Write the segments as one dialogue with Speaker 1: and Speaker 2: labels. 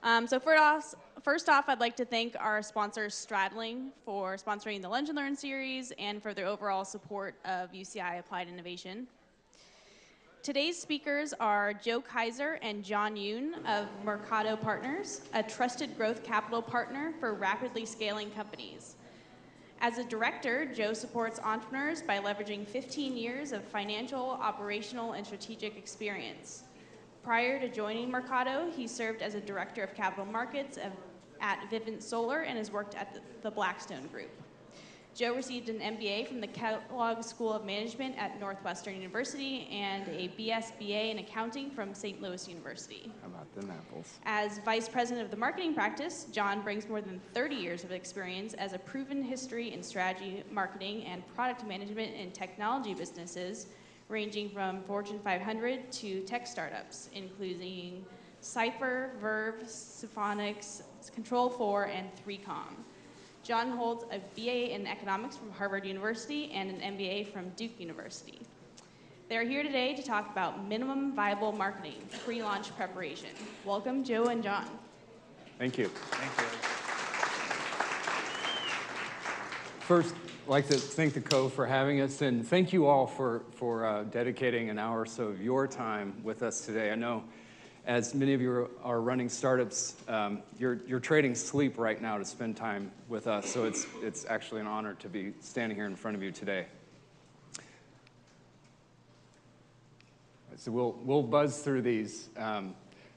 Speaker 1: First off, I'd like to thank our sponsor, Stradling, for sponsoring the Lunch and Learn series and for their overall support of UCI Applied Innovation. Today's speakers are Joe Kaiser and John Yoon of Mercado Partners, a trusted growth capital partner for rapidly scaling companies. As a director, Joe supports entrepreneurs by leveraging 15 years of financial, operational, and strategic experience. Prior to joining Mercado, he served as a director of capital markets at Vivint Solar and has worked at the Blackstone Group. Joe received an MBA from the Kellogg School of Management at Northwestern University and a BSBA in accounting from St. Louis University.
Speaker 2: How about them apples?
Speaker 1: As vice president of the marketing practice, John brings more than 30 years of experience as a proven history in strategy, marketing, and product management in technology businesses, ranging from Fortune 500 to tech startups, including Cipher, Verve, Symphonics, Control4, and 3Com. John holds a BA in economics from Harvard University and an MBA from Duke University. They're here today to talk about minimum viable marketing, pre-launch preparation. Welcome, Joe and John.
Speaker 2: Thank you.
Speaker 3: Thank you.
Speaker 2: First, I'd like to thank the Cove for having us, and thank you all for dedicating an hour or so of your time with us today. I know as many of you are running startups, you're trading sleep right now to spend time with us, so it's actually an honor to be standing here in front of you today. So we'll buzz through these.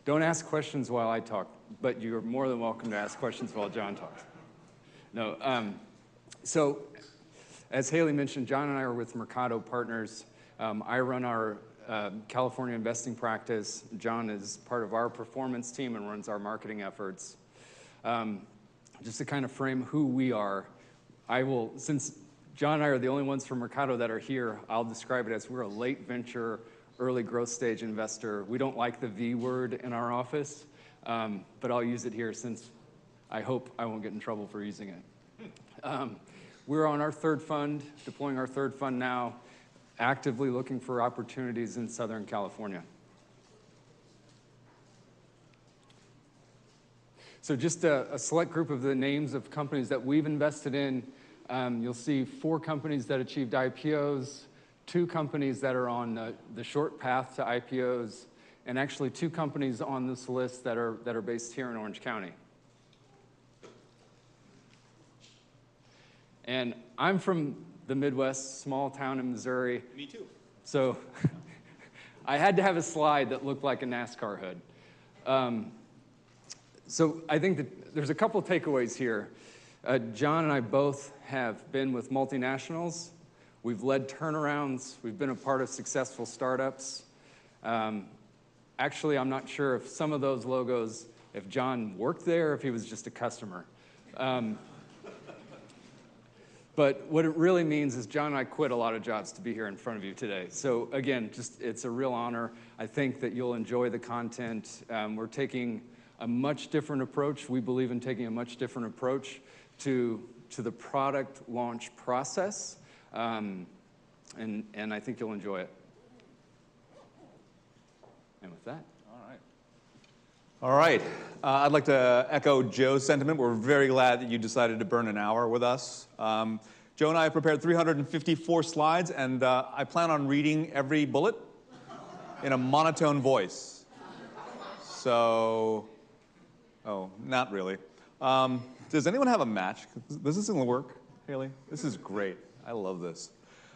Speaker 2: Don't ask questions while I talk, but you're more than welcome to ask questions while John talks. No, so as Haley mentioned, John and I are with Mercado Partners. I run our California investing practice. John is part of our performance team and runs our marketing efforts. Just to kind of frame who we are, since John and I are the only ones from Mercado that are here, I'll describe it as we're a late venture, early growth stage investor. We don't like the V word in our office, but I'll use it here since I hope I won't get in trouble for using it. We're on our third fund, deploying our third fund now, actively looking for opportunities in Southern California. So just a select group of the names of companies that we've invested in. You'll see 4 companies that achieved IPOs, 2 companies that are on the short path to IPOs, and actually 2 companies on this list that are based here in Orange County. And I'm from the Midwest, small town in Missouri.
Speaker 3: Me too.
Speaker 2: So I had to have a slide that looked like a NASCAR hood. So I think that there's a couple takeaways here. John and I both have been with multinationals. We've led turnarounds. We've been a part of successful startups. Actually, I'm not sure if some of those logos, if John worked there, or if he was just a customer. But what it really means is John and I quit a lot of jobs to be here in front of you today. So again, it's a real honor. I think that you'll enjoy the content. We're taking a much different approach. We believe in taking a much different approach to the product launch process. And I think you'll enjoy it. And with that.
Speaker 3: All right. I'd like to echo Joe's sentiment. We're very glad that you decided to burn an hour with us. Joe and I have prepared 354 slides, and I plan on reading every bullet in a monotone voice. So, not really. Does anyone have a match? Does this going to work, Haley? This is great. I love this.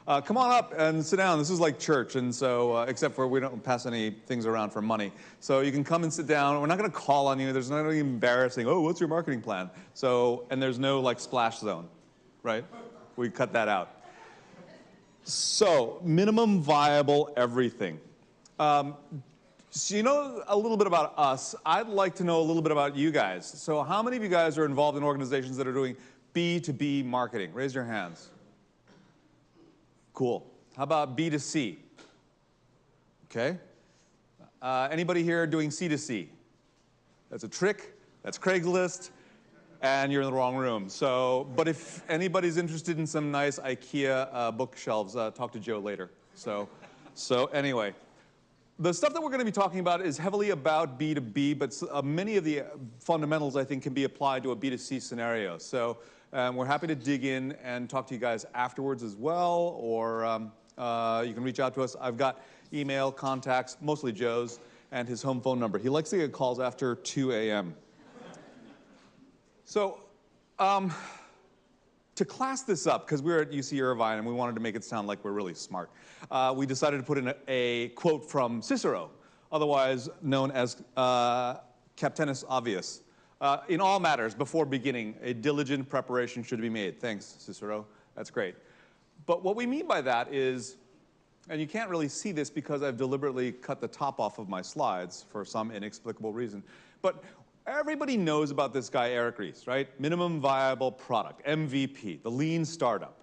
Speaker 3: Come on up and sit down. This is like church, and so, except for we don't pass any things around for money. So you can come and sit down. We're not going to call on you. There's no embarrassing, oh, what's your marketing plan? So, and there's no like splash zone, right? We cut that out. So, minimum viable everything. So you know a little bit about us. I'd like to know a little bit about you guys. So how many of you guys are involved in organizations that are doing B2B marketing? Raise your hands. Cool. How about B2C? Okay. Anybody here doing C2C? That's a trick. That's Craigslist. And you're in the wrong room. So, but if anybody's interested in some nice IKEA bookshelves, talk to Joe later. So anyway, The stuff that we're going to be talking about is heavily about B2B, but many of the fundamentals, I think, can be applied to a B2C scenario. So we're happy to dig in and talk to you guys afterwards as well, or you can reach out to us. I've got email, contacts, mostly Joe's, and his home phone number. He likes to get calls after 2 a.m. So to class this up, because we're at UC Irvine and we wanted to make it sound like we're really smart, we decided to put in a quote from Cicero, otherwise known as Captenus Obvious. In all matters, before beginning, a diligent preparation should be made. Thanks, Cicero. That's great. But what we mean by that is, and you can't really see this because I've deliberately cut the top off of my slides for some inexplicable reason, but everybody knows about this guy, Eric Ries, right? Minimum viable product, MVP, the lean startup.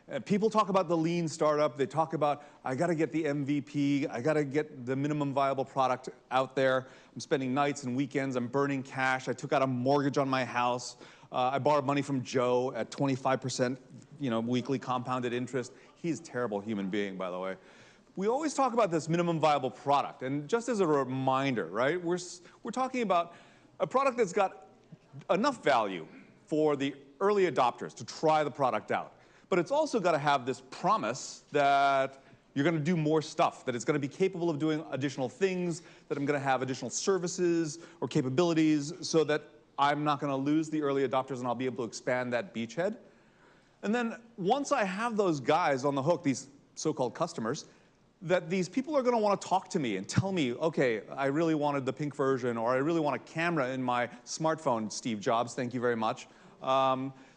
Speaker 3: And people talk about the lean startup. They talk about, I got to get the MVP. I got to get the minimum viable product out there. I'm spending nights and weekends. I'm burning cash. I took out a mortgage on my house. I borrowed money from Joe at 25%, weekly compounded interest. He's a terrible human being, by the way. We always talk about this minimum viable product. And just as a reminder, right, we're talking about a product that's got enough value for the early adopters to try the product out. But it's also got to have this promise that you're going to do more stuff, that it's going to be capable of doing additional things, that I'm going to have additional services or capabilities so that I'm not going to lose the early adopters and I'll be able to expand that beachhead. And then once I have those guys on the hook, these so-called customers, that these people are going to want to talk to me and tell me, okay, I really wanted the pink version, or I really want a camera in my smartphone, Steve Jobs, thank you very much.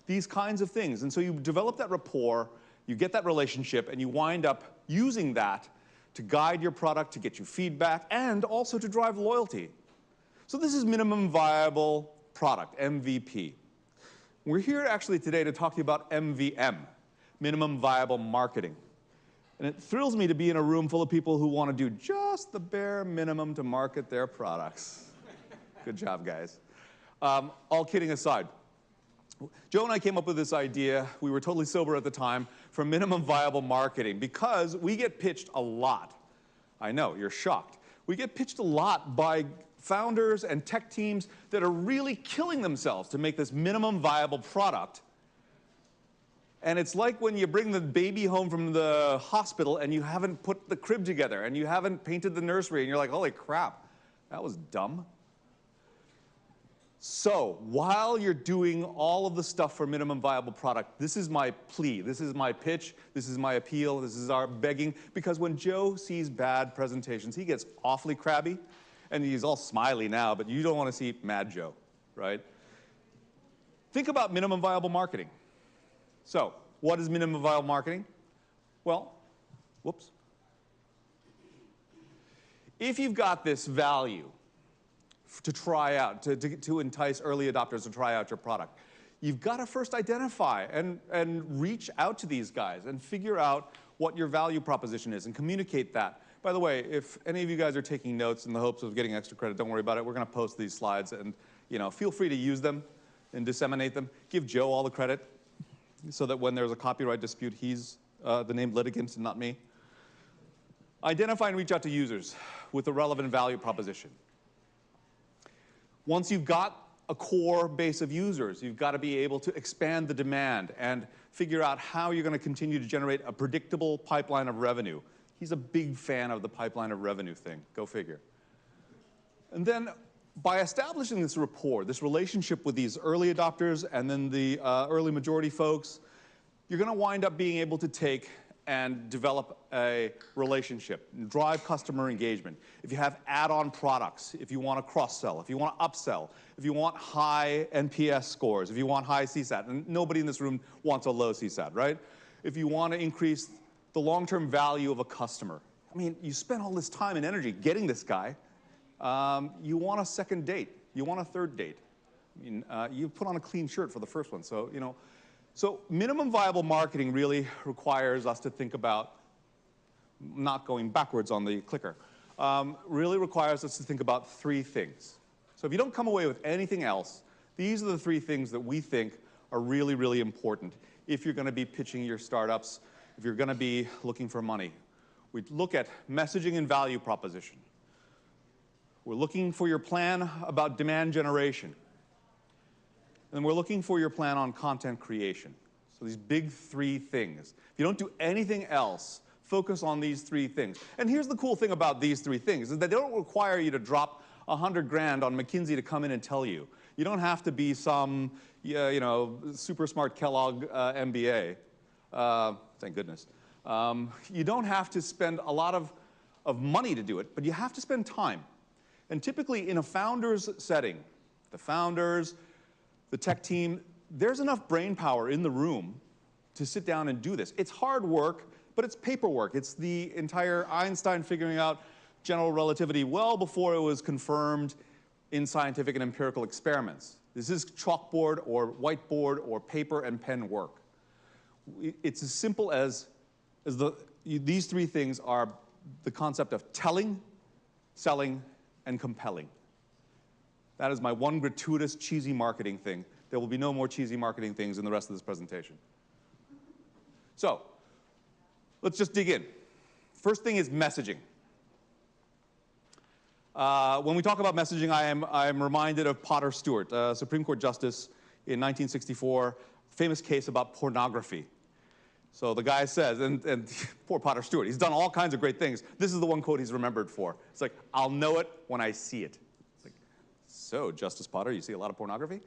Speaker 3: These kinds of things. And so you develop that rapport, you get that relationship, and you wind up using that to guide your product, to get you feedback, and also to drive loyalty. So this is minimum viable product, MVP. We're here actually today to talk to you about MVM, minimum viable marketing. And it thrills me to be in a room full of people who want to do just the bare minimum to market their products. Good job, guys. All kidding aside, Joe and I came up with this idea, we were totally sober at the time, for minimum viable marketing because we get pitched a lot. I know, you're shocked. We get pitched a lot by founders and tech teams that are really killing themselves to make this minimum viable product. And it's like when you bring the baby home from the hospital and you haven't put the crib together and you haven't painted the nursery and you're like, holy crap, that was dumb. So while you're doing all of the stuff for minimum viable product, this is my plea, this is my pitch, this is my appeal, this is our begging, because when Joe sees bad presentations, he gets awfully crabby, and he's all smiley now, but you don't want to see mad Joe, right? Think about minimum viable marketing. So, what is minimum viable marketing? Well, whoops. If you've got this value to try out, to entice early adopters to try out your product, you've got to first identify and reach out to these guys and figure out what your value proposition is and communicate that. By the way, if any of you guys are taking notes in the hopes of getting extra credit, don't worry about it. We're going to post these slides, and feel free to use them and disseminate them. Give Joe all the credit, so that when there's a copyright dispute, he's the named litigant and not me. Identify and reach out to users with a relevant value proposition. Once you've got a core base of users, you've got to be able to expand the demand and figure out how you're going to continue to generate a predictable pipeline of revenue. He's a big fan of the pipeline of revenue thing. Go figure. And then by establishing this rapport, this relationship with these early adopters and then the early majority folks, you're going to wind up being able to take and develop a relationship and drive customer engagement. If you have add-on products, if you want to cross-sell, if you want to upsell, if you want high NPS scores, if you want high CSAT, and nobody in this room wants a low CSAT, right? If you want to increase the long-term value of a customer. I mean, you spend all this time and energy getting this guy. You want a second date. You want a third date. I mean, you put on a clean shirt for the first one. So, So minimum viable marketing really requires us to think about, not going backwards on the clicker, really requires us to think about three things. So if you don't come away with anything else, these are the three things that we think are really, really important if you're going to be pitching your startups, if you're going to be looking for money. We look at messaging and value proposition. We're looking for your plan about demand generation. And we're looking for your plan on content creation. So these big three things. If you don't do anything else, focus on these three things. And here's the cool thing about these three things, is that they don't require you to drop 100 grand on McKinsey to come in and tell you. You don't have to be some, super smart Kellogg MBA. Thank goodness. You don't have to spend a lot of money to do it, but you have to spend time. And typically in a founder's setting, the founders, the tech team, there's enough brain power in the room to sit down and do this. It's hard work, but it's paperwork. It's the entire Einstein figuring out general relativity well before it was confirmed in scientific and empirical experiments. This is chalkboard or whiteboard or paper and pen work. It's as simple as these three things are the concept of telling, selling, and compelling. That is my one gratuitous cheesy marketing thing. There will be no more cheesy marketing things in the rest of this presentation. So, let's just dig in. First thing is messaging. When we talk about messaging, I am reminded of Potter Stewart, Supreme Court Justice in 1964, famous case about pornography. So the guy says, and poor Potter Stewart, he's done all kinds of great things. This is the one quote he's remembered for. It's like, I'll know it when I see it. It's like, so, Justice Potter, you see a lot of pornography?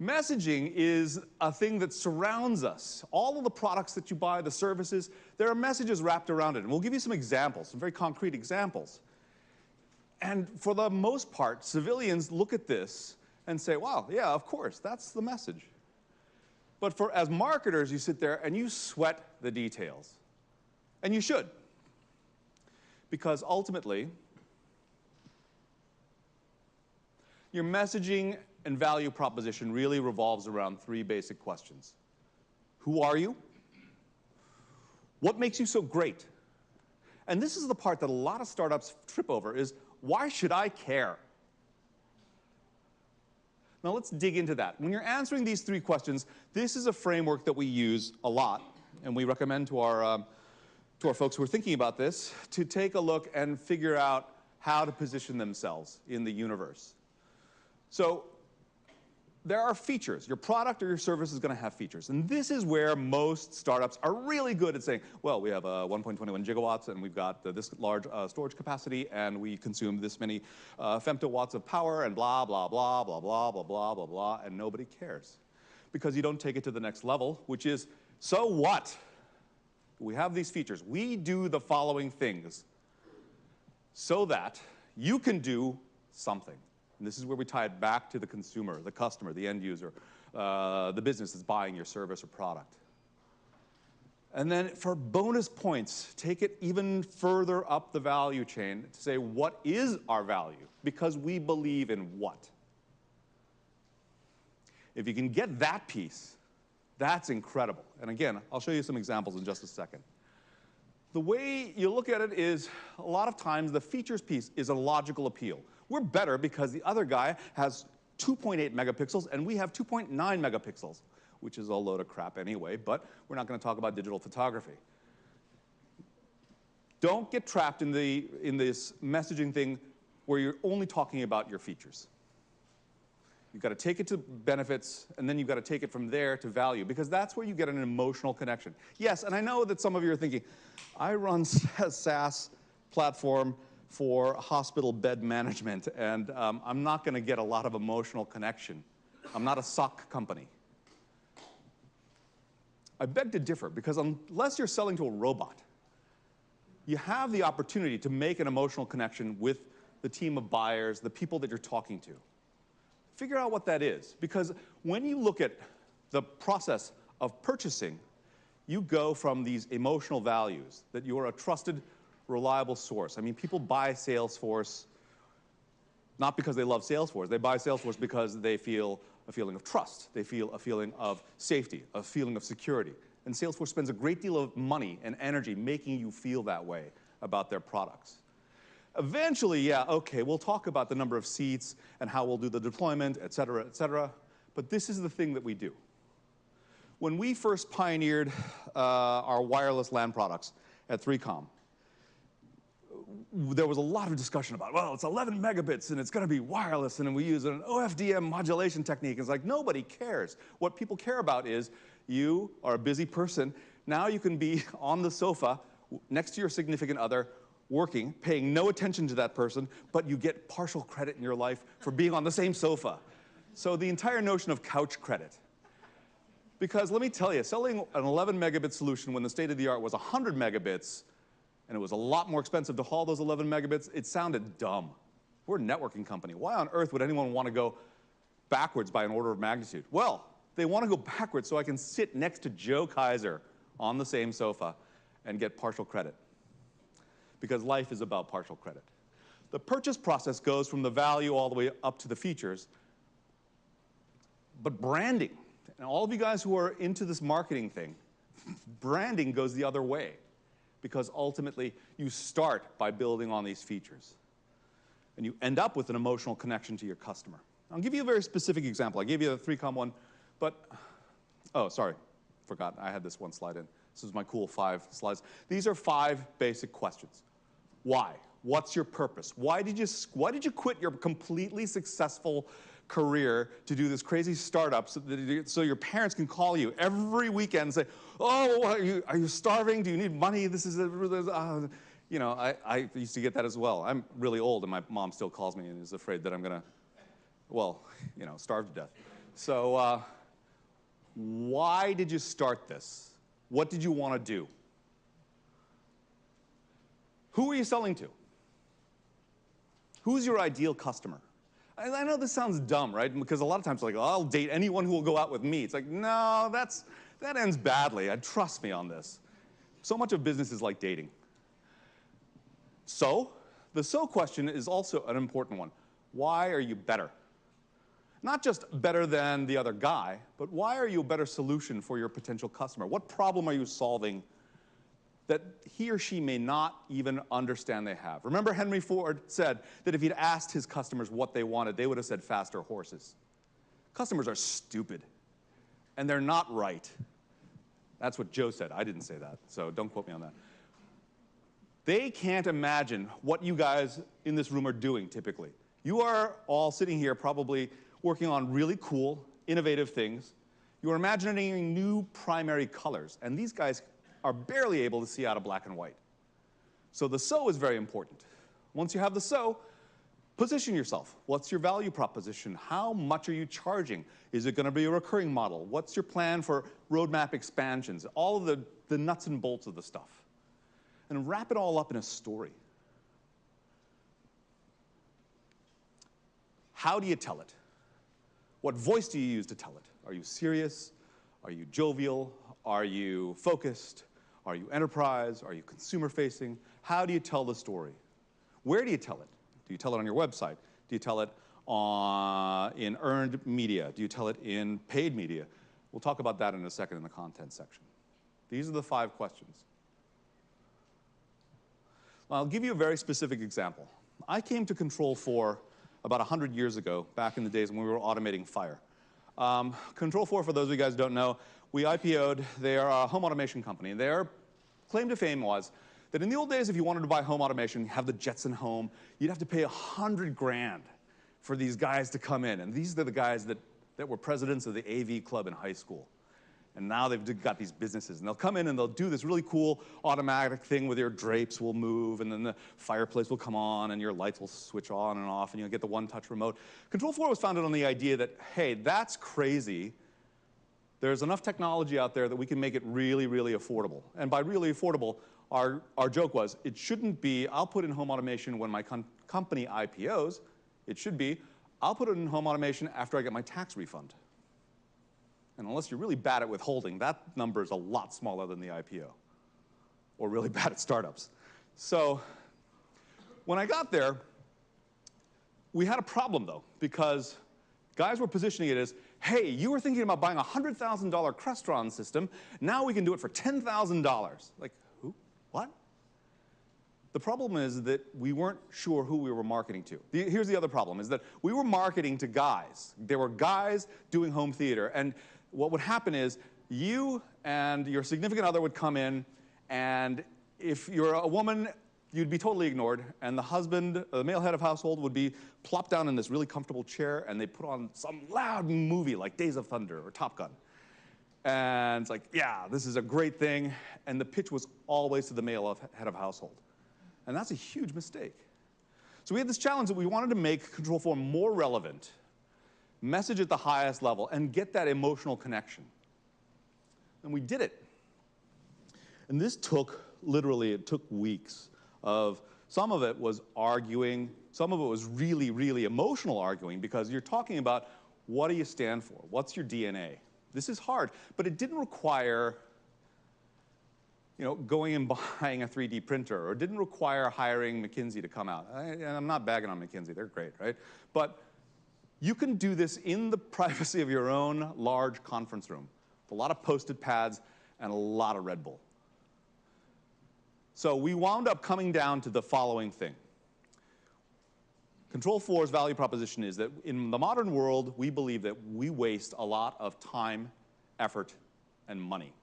Speaker 3: Messaging is a thing that surrounds us. All of the products that you buy, the services, there are messages wrapped around it. And we'll give you some examples, some very concrete examples. And for the most part, civilians look at this and say, wow, yeah, of course, that's the message. But as marketers, you sit there and you sweat the details. And you should. Because ultimately, your messaging and value proposition really revolves around three basic questions. Who are you? What makes you so great? And this is the part that a lot of startups trip over is, why should I care? Now let's dig into that. When you're answering these three questions, this is a framework that we use a lot, and we recommend to our folks who are thinking about this to take a look and figure out how to position themselves in the universe. So there are features. Your product or your service is going to have features. And this is where most startups are really good at saying, well, we have 1.21 gigawatts, and we've got this large storage capacity, and we consume this many femtowatts of power, and blah, blah, blah, blah, blah, blah, blah, blah, blah, and nobody cares. Because you don't take it to the next level, which is, so what? We have these features. We do the following things so that you can do something. And this is where we tie it back to the consumer, the customer, the end user, the business that's buying your service or product. And then for bonus points, take it even further up the value chain to say, what is our value? Because we believe in what? If you can get that piece, that's incredible. And again, I'll show you some examples in just a second. The way you look at it is, a lot of times, the features piece is a logical appeal. We're better because the other guy has 2.8 megapixels and we have 2.9 megapixels, which is a load of crap anyway, but we're not going to talk about digital photography. Don't get trapped in this messaging thing where you're only talking about your features. You've got to take it to benefits, and then you've got to take it from there to value, because that's where you get an emotional connection. Yes, and I know that some of you are thinking, I run a SaaS platform for hospital bed management, and I'm not going to get a lot of emotional connection. I'm not a sock company. I beg to differ, because unless you're selling to a robot, you have the opportunity to make an emotional connection with the team of buyers, the people that you're talking to. Figure out what that is, because when you look at the process of purchasing, you go from these emotional values, that you are a trusted, reliable source. I mean, people buy Salesforce not because they love Salesforce. They buy Salesforce because they feel a feeling of trust. They feel a feeling of safety, a feeling of security. And Salesforce spends a great deal of money and energy making you feel that way about their products. Eventually, yeah, okay, we'll talk about the number of seats and how we'll do the deployment, et cetera, but this is the thing that we do. When we first pioneered our wireless LAN products, at 3Com, there was a lot of discussion about, well, it's 11 megabits and it's going to be wireless and we use an OFDM modulation technique. It's like nobody cares. What people care about is you are a busy person. Now you can be on the sofa next to your significant other, working, paying no attention to that person, but you get partial credit in your life for being on the same sofa. So the entire notion of couch credit. Because let me tell you, selling an 11 megabit solution when the state of the art was 100 megabits, and it was a lot more expensive to haul those 11 megabits, it sounded dumb. We're a networking company. Why on earth would anyone want to go backwards by an order of magnitude? Well, they want to go backwards so I can sit next to Joe Kaiser on the same sofa and get partial credit. Because life is about partial credit. The purchase process goes from the value all the way up to the features. But branding, and all of you guys who are into this marketing thing, branding goes the other way. Because ultimately, you start by building on these features. And you end up with an emotional connection to your customer. I'll give you a very specific example. I gave you the 3Com one, but, oh, sorry, forgot. I had this one slide in. This is my cool 5 slides. These are 5 basic questions. Why? What's your purpose? Why did you quit your completely successful career to do this crazy startup so your parents can call you every weekend and say, oh, are you starving? Do you need money? This is you know, I used to get that as well. I'm really old, and my mom still calls me and is afraid that I'm going to, well, you know, starve to death. So why did you start this? What did you want to do? Who are you selling to? Who's your ideal customer? I know this sounds dumb, right? Because a lot of times it's like, oh, I'll date anyone who will go out with me. It's like, no, that ends badly. Trust me on this. So much of business is like dating. So, the so question is also an important one. Why are you better? Not just better than the other guy, but why are you a better solution for your potential customer? What problem are you solving that he or she may not even understand they have? Remember, Henry Ford said that if he'd asked his customers what they wanted, they would have said faster horses. Customers are stupid, and they're not right. That's what Joe said. I didn't say that, so don't quote me on that. They can't imagine what you guys in this room are doing typically. You are all sitting here probably working on really cool, innovative things. You are imagining new primary colors, and these guys are barely able to see out of black and white. So the so is very important. Once you have the so, position yourself. What's your value proposition? How much are you charging? Is it going to be a recurring model? What's your plan for roadmap expansions? All of the nuts and bolts of the stuff. And wrap it all up in a story. How do you tell it? What voice do you use to tell it? Are you serious? Are you jovial? Are you focused? Are you enterprise? Are you consumer-facing? How do you tell the story? Where do you tell it? Do you tell it on your website? Do you tell it in earned media? Do you tell it in paid media? We'll talk about that in a second in the content section. These are the 5 questions. Well, I'll give you a very specific example. I came to Control4 about 100 years ago, back in the days when we were automating fire. Control4, for those of you guys who don't know, we IPO'd. They are a home automation company. Their claim to fame was that in the old days, if you wanted to buy home automation, have the Jetson home, you'd have to pay $100 grand for these guys to come in. And these are the guys that were presidents of the AV club in high school. And now they've got these businesses. And they'll come in and they'll do this really cool automatic thing where your drapes will move, and then the fireplace will come on, and your lights will switch on and off, and you'll get the one-touch remote. Control4 was founded on the idea that, hey, that's crazy. There's enough technology out there that we can make it really, really affordable. And by really affordable, our joke was, it shouldn't be, I'll put in home automation when my company IPOs. It should be, I'll put it in home automation after I get my tax refund. And unless you're really bad at withholding, that number is a lot smaller than the IPO, or really bad at startups. So when I got there, we had a problem, though, because guys were positioning it as, hey, you were thinking about buying a $100,000 Crestron system. Now we can do it for $10,000. Like, who? What? The problem is that we weren't sure who we were marketing to. Here's the other problem, is that we were marketing to guys. There were guys doing home theater. And what would happen is you and your significant other would come in, and if you're a woman, you'd be totally ignored, and the husband, the male head of household, would be plopped down in this really comfortable chair, and they put on some loud movie like Days of Thunder or Top Gun. And it's like, yeah, this is a great thing. And the pitch was always to the male head of household. And that's a huge mistake. So we had this challenge that we wanted to make Control 4 more relevant, message at the highest level, and get that emotional connection. And we did it. And this took, literally, it took weeks of, some of it was arguing, some of it was really, really emotional arguing, because you're talking about what do you stand for? What's your DNA? This is hard, but it didn't require going and buying a 3D printer, or it didn't require hiring McKinsey to come out. And I'm not bagging on McKinsey, they're great, right? But you can do this in the privacy of your own large conference room, with a lot of Post-it pads and a lot of Red Bull. So we wound up coming down to the following thing. Control 4's value proposition is that in the modern world, we believe that we waste a lot of time, effort, and money.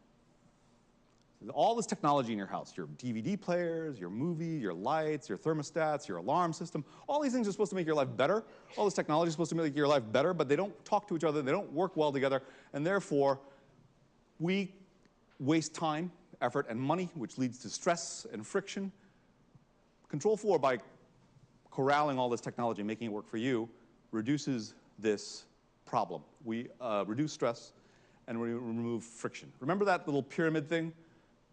Speaker 3: All this technology in your house, your DVD players, your movie, your lights, your thermostats, your alarm system, all these things are supposed to make your life better. All this technology is supposed to make your life better, but they don't talk to each other, they don't work well together, and therefore, we waste time, effort, and money, which leads to stress and friction. Control 4, by corralling all this technology and making it work for you, reduces this problem. We reduce stress and we remove friction. Remember that little pyramid thing?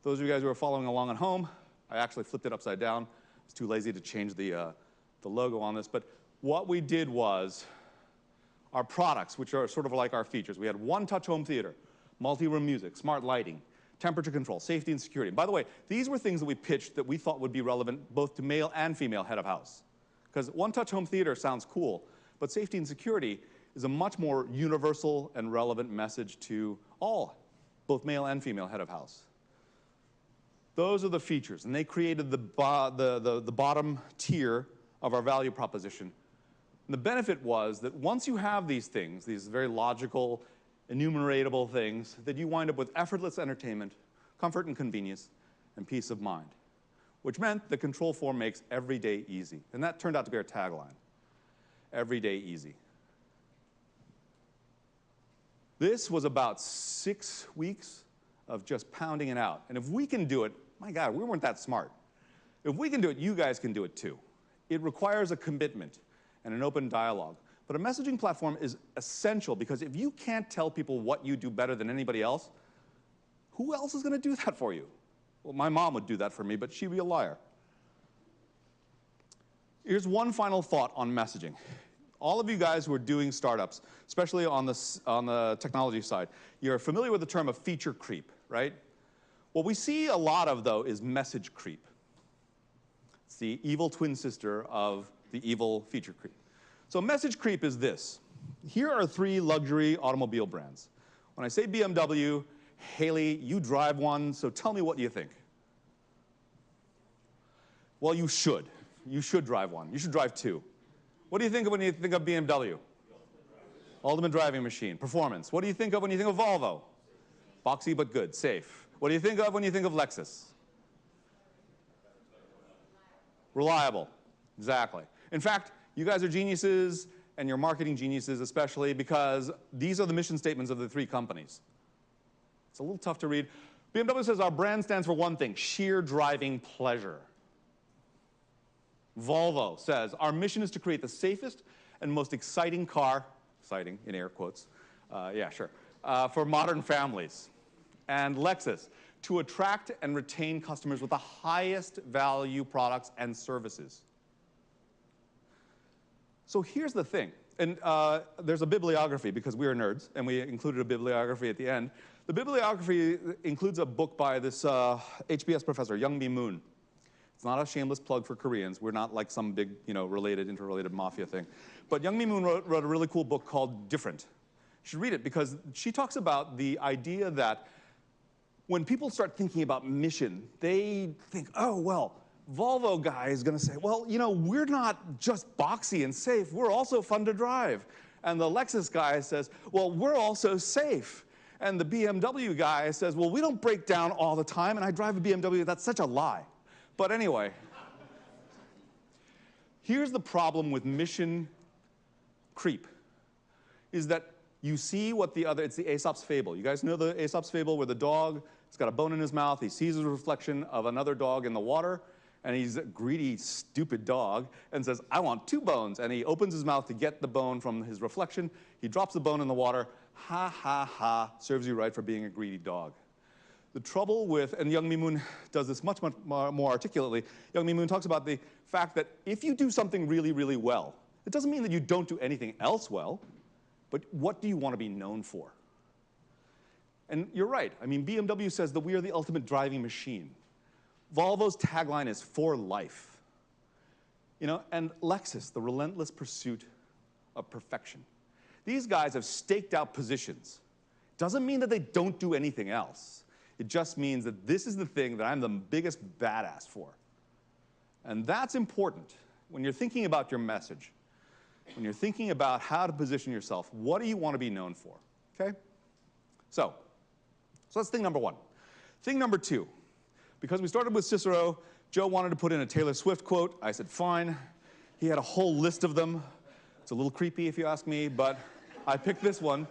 Speaker 3: Those of you guys who are following along at home, I actually flipped it upside down. I was too lazy to change the logo on this. But what we did was our products, which are sort of like our features. We had one-touch home theater, multi-room music, smart lighting, temperature control, safety and security. And by the way, these were things that we pitched that we thought would be relevant both to male and female head of house. Because one-touch home theater sounds cool, but safety and security is a much more universal and relevant message to all, both male and female head of house. Those are the features, and they created the bottom tier of our value proposition. And the benefit was that once you have these things, these very logical, enumeratable things, that you wind up with effortless entertainment, comfort and convenience, and peace of mind, which meant that Control 4 makes every day easy. And that turned out to be our tagline, every day easy. This was about 6 weeks of just pounding it out. And if we can do it, my God, we weren't that smart. If we can do it, you guys can do it too. It requires a commitment and an open dialogue. But a messaging platform is essential, because if you can't tell people what you do better than anybody else, who else is going to do that for you? Well, my mom would do that for me, but she'd be a liar. Here's one final thought on messaging. All of you guys who are doing startups, especially on the technology side, you're familiar with the term of feature creep, right? What we see a lot of, though, is message creep. It's the evil twin sister of the evil feature creep. So message creep is this. Here are 3 luxury automobile brands. When I say BMW, Haley, you drive one, so tell me what you think. Well, you should. You should drive one. You should drive 2. What do you think of when you think of BMW? Ultimate driving machine. Performance. What do you think of when you think of Volvo? Boxy but good. Safe. What do you think of when you think of Lexus? Reliable. Exactly. In fact, you guys are geniuses, and you're marketing geniuses especially, because these are the mission statements of the 3 companies. It's a little tough to read. BMW says our brand stands for one thing, sheer driving pleasure. Volvo says our mission is to create the safest and most exciting car, exciting in air quotes, yeah, sure, for modern families. And Lexus, to attract and retain customers with the highest value products and services. So here's the thing, and there's a bibliography, because we are nerds, and we included a bibliography at the end. The bibliography includes a book by this HBS professor, Yoon Moon. It's not a shameless plug for Koreans. We're not like some big, interrelated mafia thing. But Yoon Moon wrote a really cool book called Different. You should read it, because she talks about the idea that when people start thinking about mission, they think, oh, well, Volvo guy is going to say, well, we're not just boxy and safe, we're also fun to drive. And the Lexus guy says, well, we're also safe. And the BMW guy says, well, we don't break down all the time, and I drive a BMW, that's such a lie. But anyway, here's the problem with mission creep, is that you see what it's the Aesop's fable. You guys know the Aesop's fable where the dog, it's got a bone in his mouth, he sees a reflection of another dog in the water, and he's a greedy, stupid dog, and says, I want 2 bones. And he opens his mouth to get the bone from his reflection. He drops the bone in the water. Ha, ha, ha, serves you right for being a greedy dog. The trouble with, and Young Mi-moon does this much, much more articulately, Young Mi-moon talks about the fact that if you do something really, really well, it doesn't mean that you don't do anything else well, but what do you want to be known for? And you're right. I mean, BMW says that we are the ultimate driving machine. Volvo's tagline is for life. You know, and Lexus, the relentless pursuit of perfection. These guys have staked out positions. Doesn't mean that they don't do anything else. It just means that this is the thing that I'm the biggest badass for. And that's important when you're thinking about your message. When you're thinking about how to position yourself, what do you want to be known for? Okay? So that's thing number 1. Thing number 2, because we started with Cicero, Joe wanted to put in a Taylor Swift quote. I said, fine. He had a whole list of them. It's a little creepy if you ask me, but I picked this one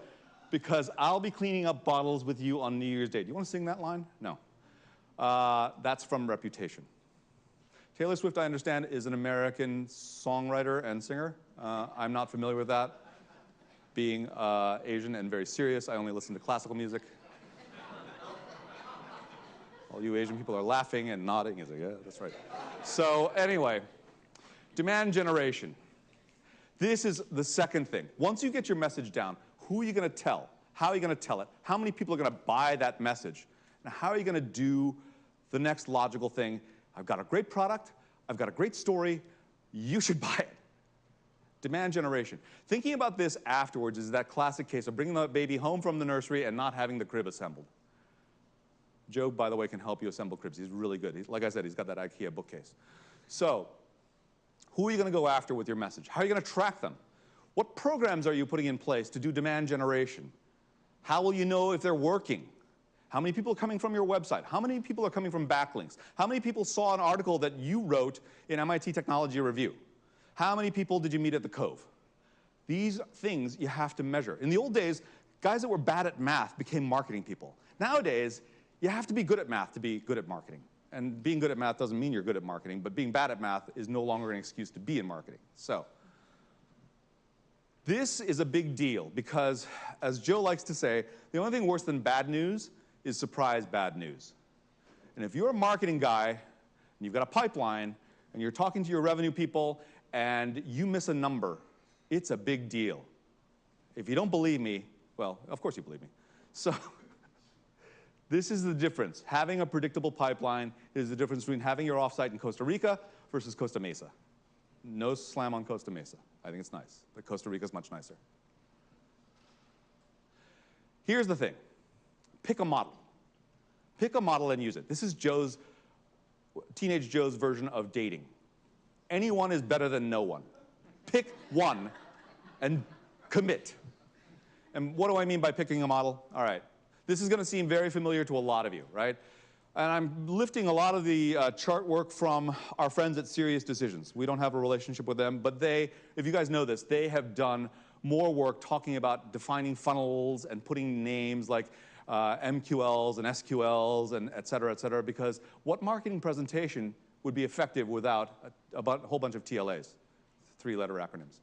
Speaker 3: because I'll be cleaning up bottles with you on New Year's Day. Do you want to sing that line? No. That's from Reputation. Taylor Swift, I understand, is an American songwriter and singer. I'm not familiar with that. Being Asian and very serious, I only listen to classical music. All you Asian people are laughing and nodding. He's like, yeah, that's right. So anyway, demand generation. This is the second thing. Once you get your message down, who are you going to tell? How are you going to tell it? How many people are going to buy that message? And how are you going to do the next logical thing? I've got a great product. I've got a great story. You should buy it. Demand generation. Thinking about this afterwards is that classic case of bringing the baby home from the nursery and not having the crib assembled. Joe, by the way, can help you assemble cribs. He's really good. Like I said, he's got that IKEA bookcase. So who are you going to go after with your message? How are you going to track them? What programs are you putting in place to do demand generation? How will you know if they're working? How many people are coming from your website? How many people are coming from backlinks? How many people saw an article that you wrote in MIT Technology Review? How many people did you meet at the Cove? These things you have to measure. In the old days, guys that were bad at math became marketing people. Nowadays, you have to be good at math to be good at marketing. And being good at math doesn't mean you're good at marketing, but being bad at math is no longer an excuse to be in marketing. So this is a big deal because, as Joe likes to say, the only thing worse than bad news is surprise bad news. And if you're a marketing guy, and you've got a pipeline, and you're talking to your revenue people, and you miss a number, it's a big deal. If you don't believe me, well, of course you believe me. So this is the difference. Having a predictable pipeline is the difference between having your offsite in Costa Rica versus Costa Mesa. No slam on Costa Mesa. I think it's nice, but Costa Rica is much nicer. Here's the thing. Pick a model. Pick a model and use it. This is teenage Joe's version of dating. Anyone is better than no one. Pick one and commit. And what do I mean by picking a model? All right. This is going to seem very familiar to a lot of you, right? And I'm lifting a lot of the chart work from our friends at Serious Decisions. We don't have a relationship with them, but they, if you guys know this, they have done more work talking about defining funnels and putting names like MQLs and SQLs and et cetera, because what marketing presentation would be effective without a whole bunch of TLAs, 3-letter acronyms?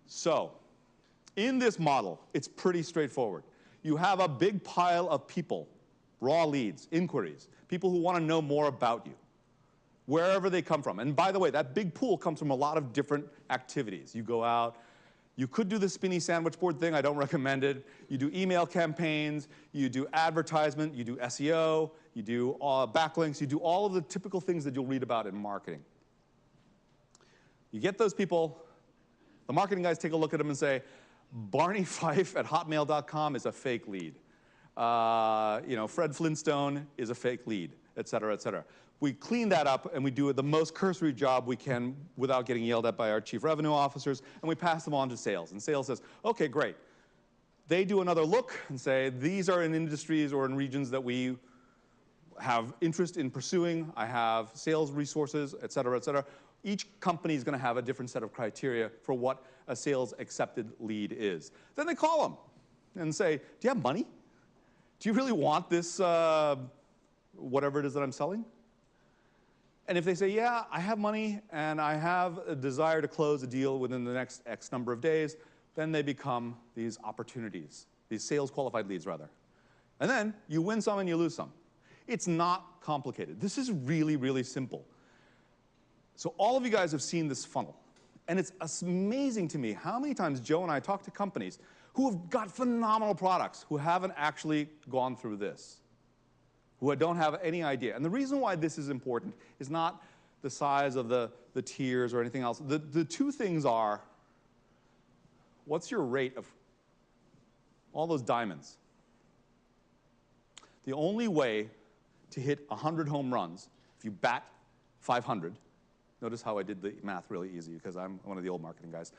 Speaker 3: So in this model, it's pretty straightforward. You have a big pile of people, raw leads, inquiries, people who want to know more about you, wherever they come from. And by the way, that big pool comes from a lot of different activities. You go out, you could do the spinny sandwich board thing, I don't recommend it. You do email campaigns, you do advertisement, you do SEO, you do backlinks, you do all of the typical things that you'll read about in marketing. You get those people, the marketing guys take a look at them and say, BarneyFife@hotmail.com is a fake lead. Fred Flintstone is a fake lead, et cetera, et cetera. We clean that up and we do the most cursory job we can without getting yelled at by our chief revenue officers, and we pass them on to sales. And sales says, okay, great. They do another look and say, these are in industries or in regions that we have interest in pursuing. I have sales resources, et cetera, et cetera. Each company is going to have a different set of criteria for what a sales accepted lead is. Then they call them and say, do you have money? Do you really want this, whatever it is that I'm selling? And if they say, yeah, I have money and I have a desire to close a deal within the next X number of days, then they become these opportunities, these sales qualified leads rather. And then you win some and you lose some. It's not complicated. This is really, really simple. So all of you guys have seen this funnel. And it's amazing to me how many times Joe and I talk to companies who have got phenomenal products who haven't actually gone through this, who don't have any idea. And the reason why this is important is not the size of the tiers or anything else. The two things are, what's your rate of all those diamonds? The only way to hit 100 home runs, if you bat 500, notice how I did the math really easy because I'm one of the old marketing guys,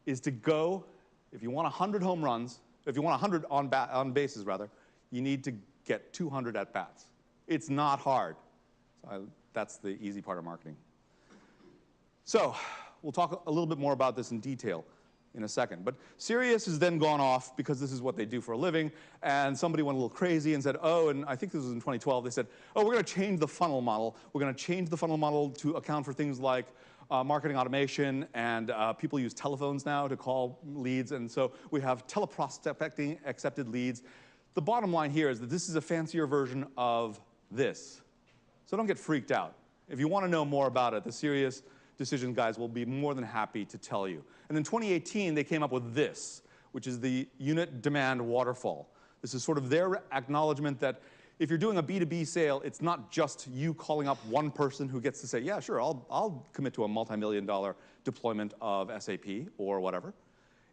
Speaker 3: is to go, if you want 100 home runs, if you want 100 on bases rather, you need to get 200 at bats. It's not hard. That's the easy part of marketing. So we'll talk a little bit more about this in detail in a second. But Sirius has then gone off because this is what they do for a living, and somebody went a little crazy and said, oh, and I think this was in 2012, they said, oh, we're going to change the funnel model. We're going to change the funnel model to account for things like marketing automation, and people use telephones now to call leads, and so we have teleprospecting accepted leads. The bottom line here is that this is a fancier version of this. So don't get freaked out. If you want to know more about it, the Sirius Decision guys will be more than happy to tell you. And in 2018, they came up with this, which is the unit demand waterfall. This is sort of their acknowledgement that if you're doing a B2B sale, it's not just you calling up one person who gets to say, yeah, sure, I'll commit to a multi-million-dollar deployment of SAP or whatever.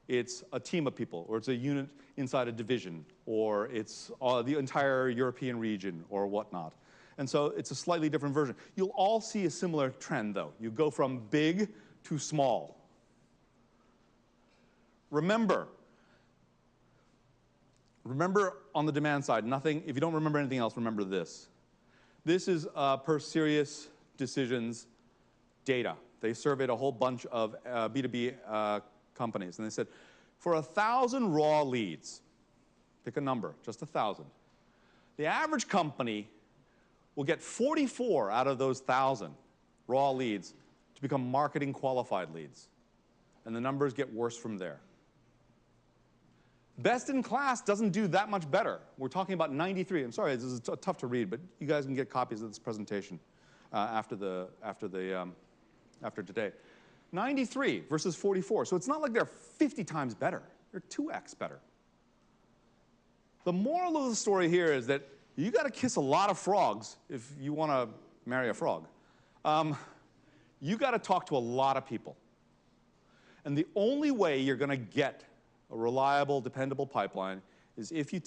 Speaker 3: It's a team of people, or it's a unit inside a division, or it's the entire European region, or whatnot. And so it's a slightly different version. You'll all see a similar trend, though. You go from big to small. Remember on the demand side, nothing, if you don't remember anything else, remember this. This is per Sirius Decisions data. They surveyed a whole bunch of B2B companies, and they said, for 1,000 raw leads, pick a number, just 1,000, the average company will get 44 out of those 1,000 raw leads to become marketing qualified leads. And the numbers get worse from there. Best in class doesn't do that much better. We're talking about 93. I'm sorry, this is tough to read, but you guys can get copies of this presentation after today. 93 versus 44. So it's not like they're 50 times better. They're 2x better. The moral of the story here is that you got to kiss a lot of frogs if you want to marry a frog. You got to talk to a lot of people. And the only way you're going to get a reliable, dependable pipeline is if you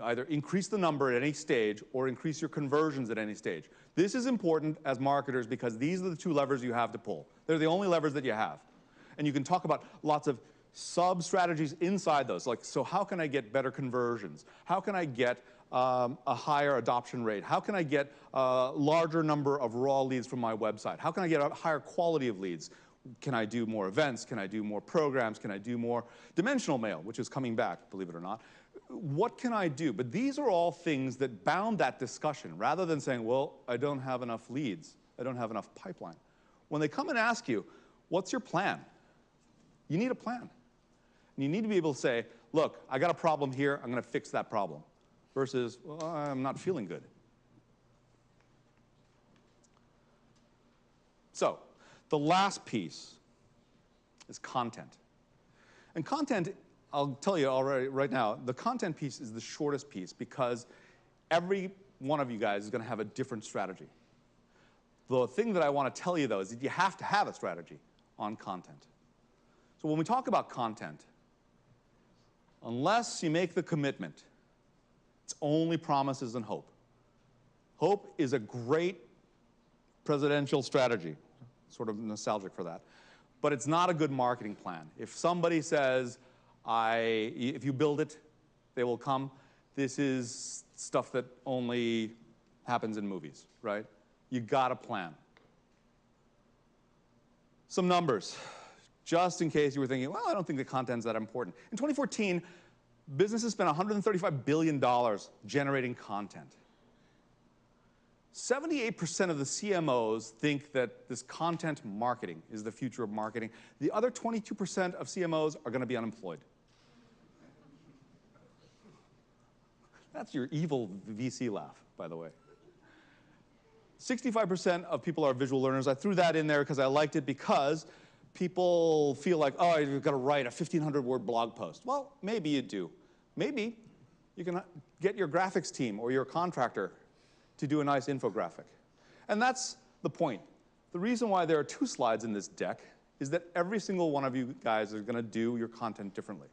Speaker 3: either increase the number at any stage or increase your conversions at any stage. This is important as marketers because these are the two levers you have to pull. They're the only levers that you have. And you can talk about lots of sub-strategies inside those. Like, so how can I get better conversions? How can I get a higher adoption rate? How can I get a larger number of raw leads from my website? How can I get a higher quality of leads? Can I do more events? Can I do more programs? Can I do more dimensional mail, which is coming back, believe it or not? What can I do? But these are all things that bound that discussion, rather than saying, well, I don't have enough leads. I don't have enough pipeline. When they come and ask you, what's your plan? You need a plan. And you need to be able to say, look, I got a problem here. I'm going to fix that problem. Versus, well, I'm not feeling good. So the last piece is content. And content, I'll tell you already right now, the content piece is the shortest piece because every one of you guys is going to have a different strategy. The thing that I want to tell you, though, is that you have to have a strategy on content. So when we talk about content, unless you make the commitment, it's only promises and hope. Hope is a great presidential strategy, sort of nostalgic for that. But it's not a good marketing plan. If somebody says, if you build it, they will come, this is stuff that only happens in movies, right? You gotta plan. Some numbers, just in case you were thinking, well, I don't think the content's that important. In 2014, businesses spent $135 billion generating content. 78% of the CMOs think that this content marketing is the future of marketing. The other 22% of CMOs are going to be unemployed. That's your evil VC laugh, by the way. 65% of people are visual learners. I threw that in there because I liked it because people feel like, oh, you've got to write a 1,500-word blog post. Well, maybe you do. Maybe you can get your graphics team or your contractor to do a nice infographic. And that's the point. The reason why there are 2 slides in this deck is that every single one of you guys is going to do your content differently.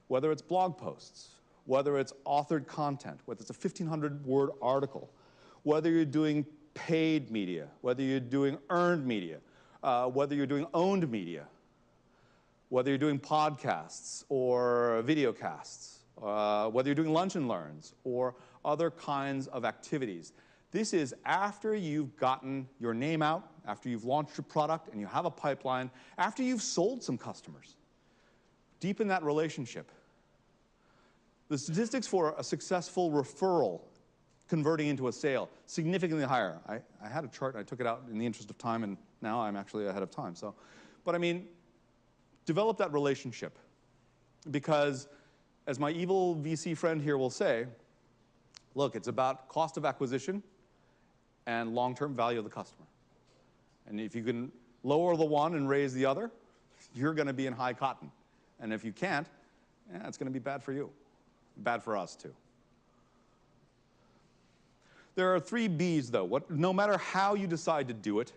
Speaker 3: Whether it's blog posts, whether it's authored content, whether it's a 1,500-word article, whether you're doing paid media, whether you're doing earned media, whether you're doing owned media, whether you're doing podcasts or videocasts, whether you're doing lunch and learns or other kinds of activities. This is after you've gotten your name out, after you've launched your product and you have a pipeline, after you've sold some customers. Deepen that relationship. The statistics for a successful referral converting into a sale, significantly higher. I had a chart, and I took it out in the interest of time, and now I'm actually ahead of time. But I mean, develop that relationship. Because, as my evil VC friend here will say, look, it's about cost of acquisition and long-term value of the customer. And if you can lower the one and raise the other, you're going to be in high cotton. And if you can't, it's going to be bad for you. Bad for us, too. There are 3 B's, though. No matter how you decide to do it,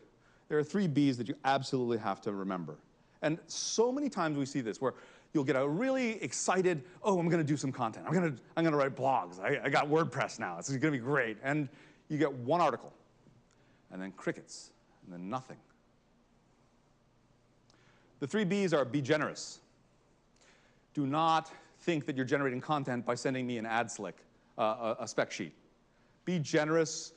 Speaker 3: there are 3 B's that you absolutely have to remember. And so many times we see this, where you'll get a really excited, oh, I'm going to do some content. I'm going to write blogs. I got WordPress now. It's going to be great. And you get 1 article, and then crickets, and then nothing. The 3 B's are: be generous. Do not think that you're generating content by sending me an ad slick, a spec sheet. Be generous.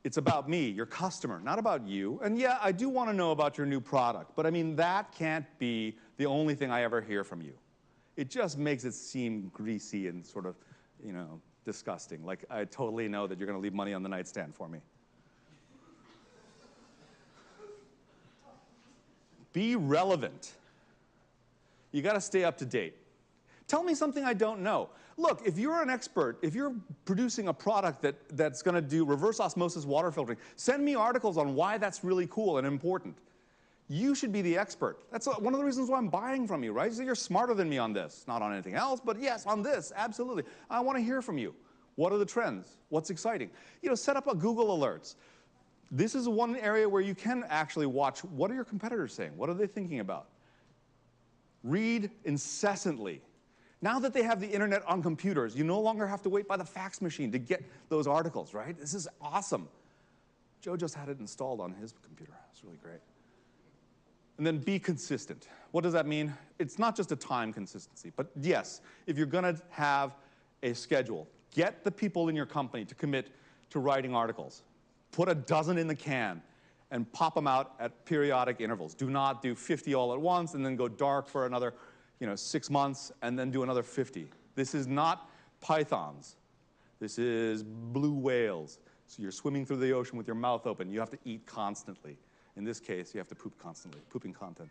Speaker 3: It's about me, your customer, not about you. And yeah, I do want to know about your new product, but I mean, that can't be the only thing I ever hear from you. It just makes it seem greasy and sort of, disgusting. Like, I totally know that you're going to leave money on the nightstand for me. Be relevant. You got to stay up to date. Tell me something I don't know. Look, if you're an expert, if you're producing a product that's going to do reverse osmosis water filtering, send me articles on why that's really cool and important. You should be the expert. That's one of the reasons why I'm buying from you, right? So you're smarter than me on this. Not on anything else, but yes, on this, absolutely. I want to hear from you. What are the trends? What's exciting? Set up a Google Alerts. This is one area where you can actually watch, what are your competitors saying? What are they thinking about? Read incessantly. Now that they have the internet on computers, you no longer have to wait by the fax machine to get those articles, right? This is awesome. Joe just had it installed on his computer. It's really great. And then be consistent. What does that mean? It's not just a time consistency, but yes, if you're going to have a schedule, get the people in your company to commit to writing articles. Put a dozen in the can and pop them out at periodic intervals. Do not do 50 all at once and then go dark for another 6 months, and then do another 50. This is not pythons. This is blue whales. So you're swimming through the ocean with your mouth open. You have to eat constantly. In this case, you have to poop constantly, pooping content.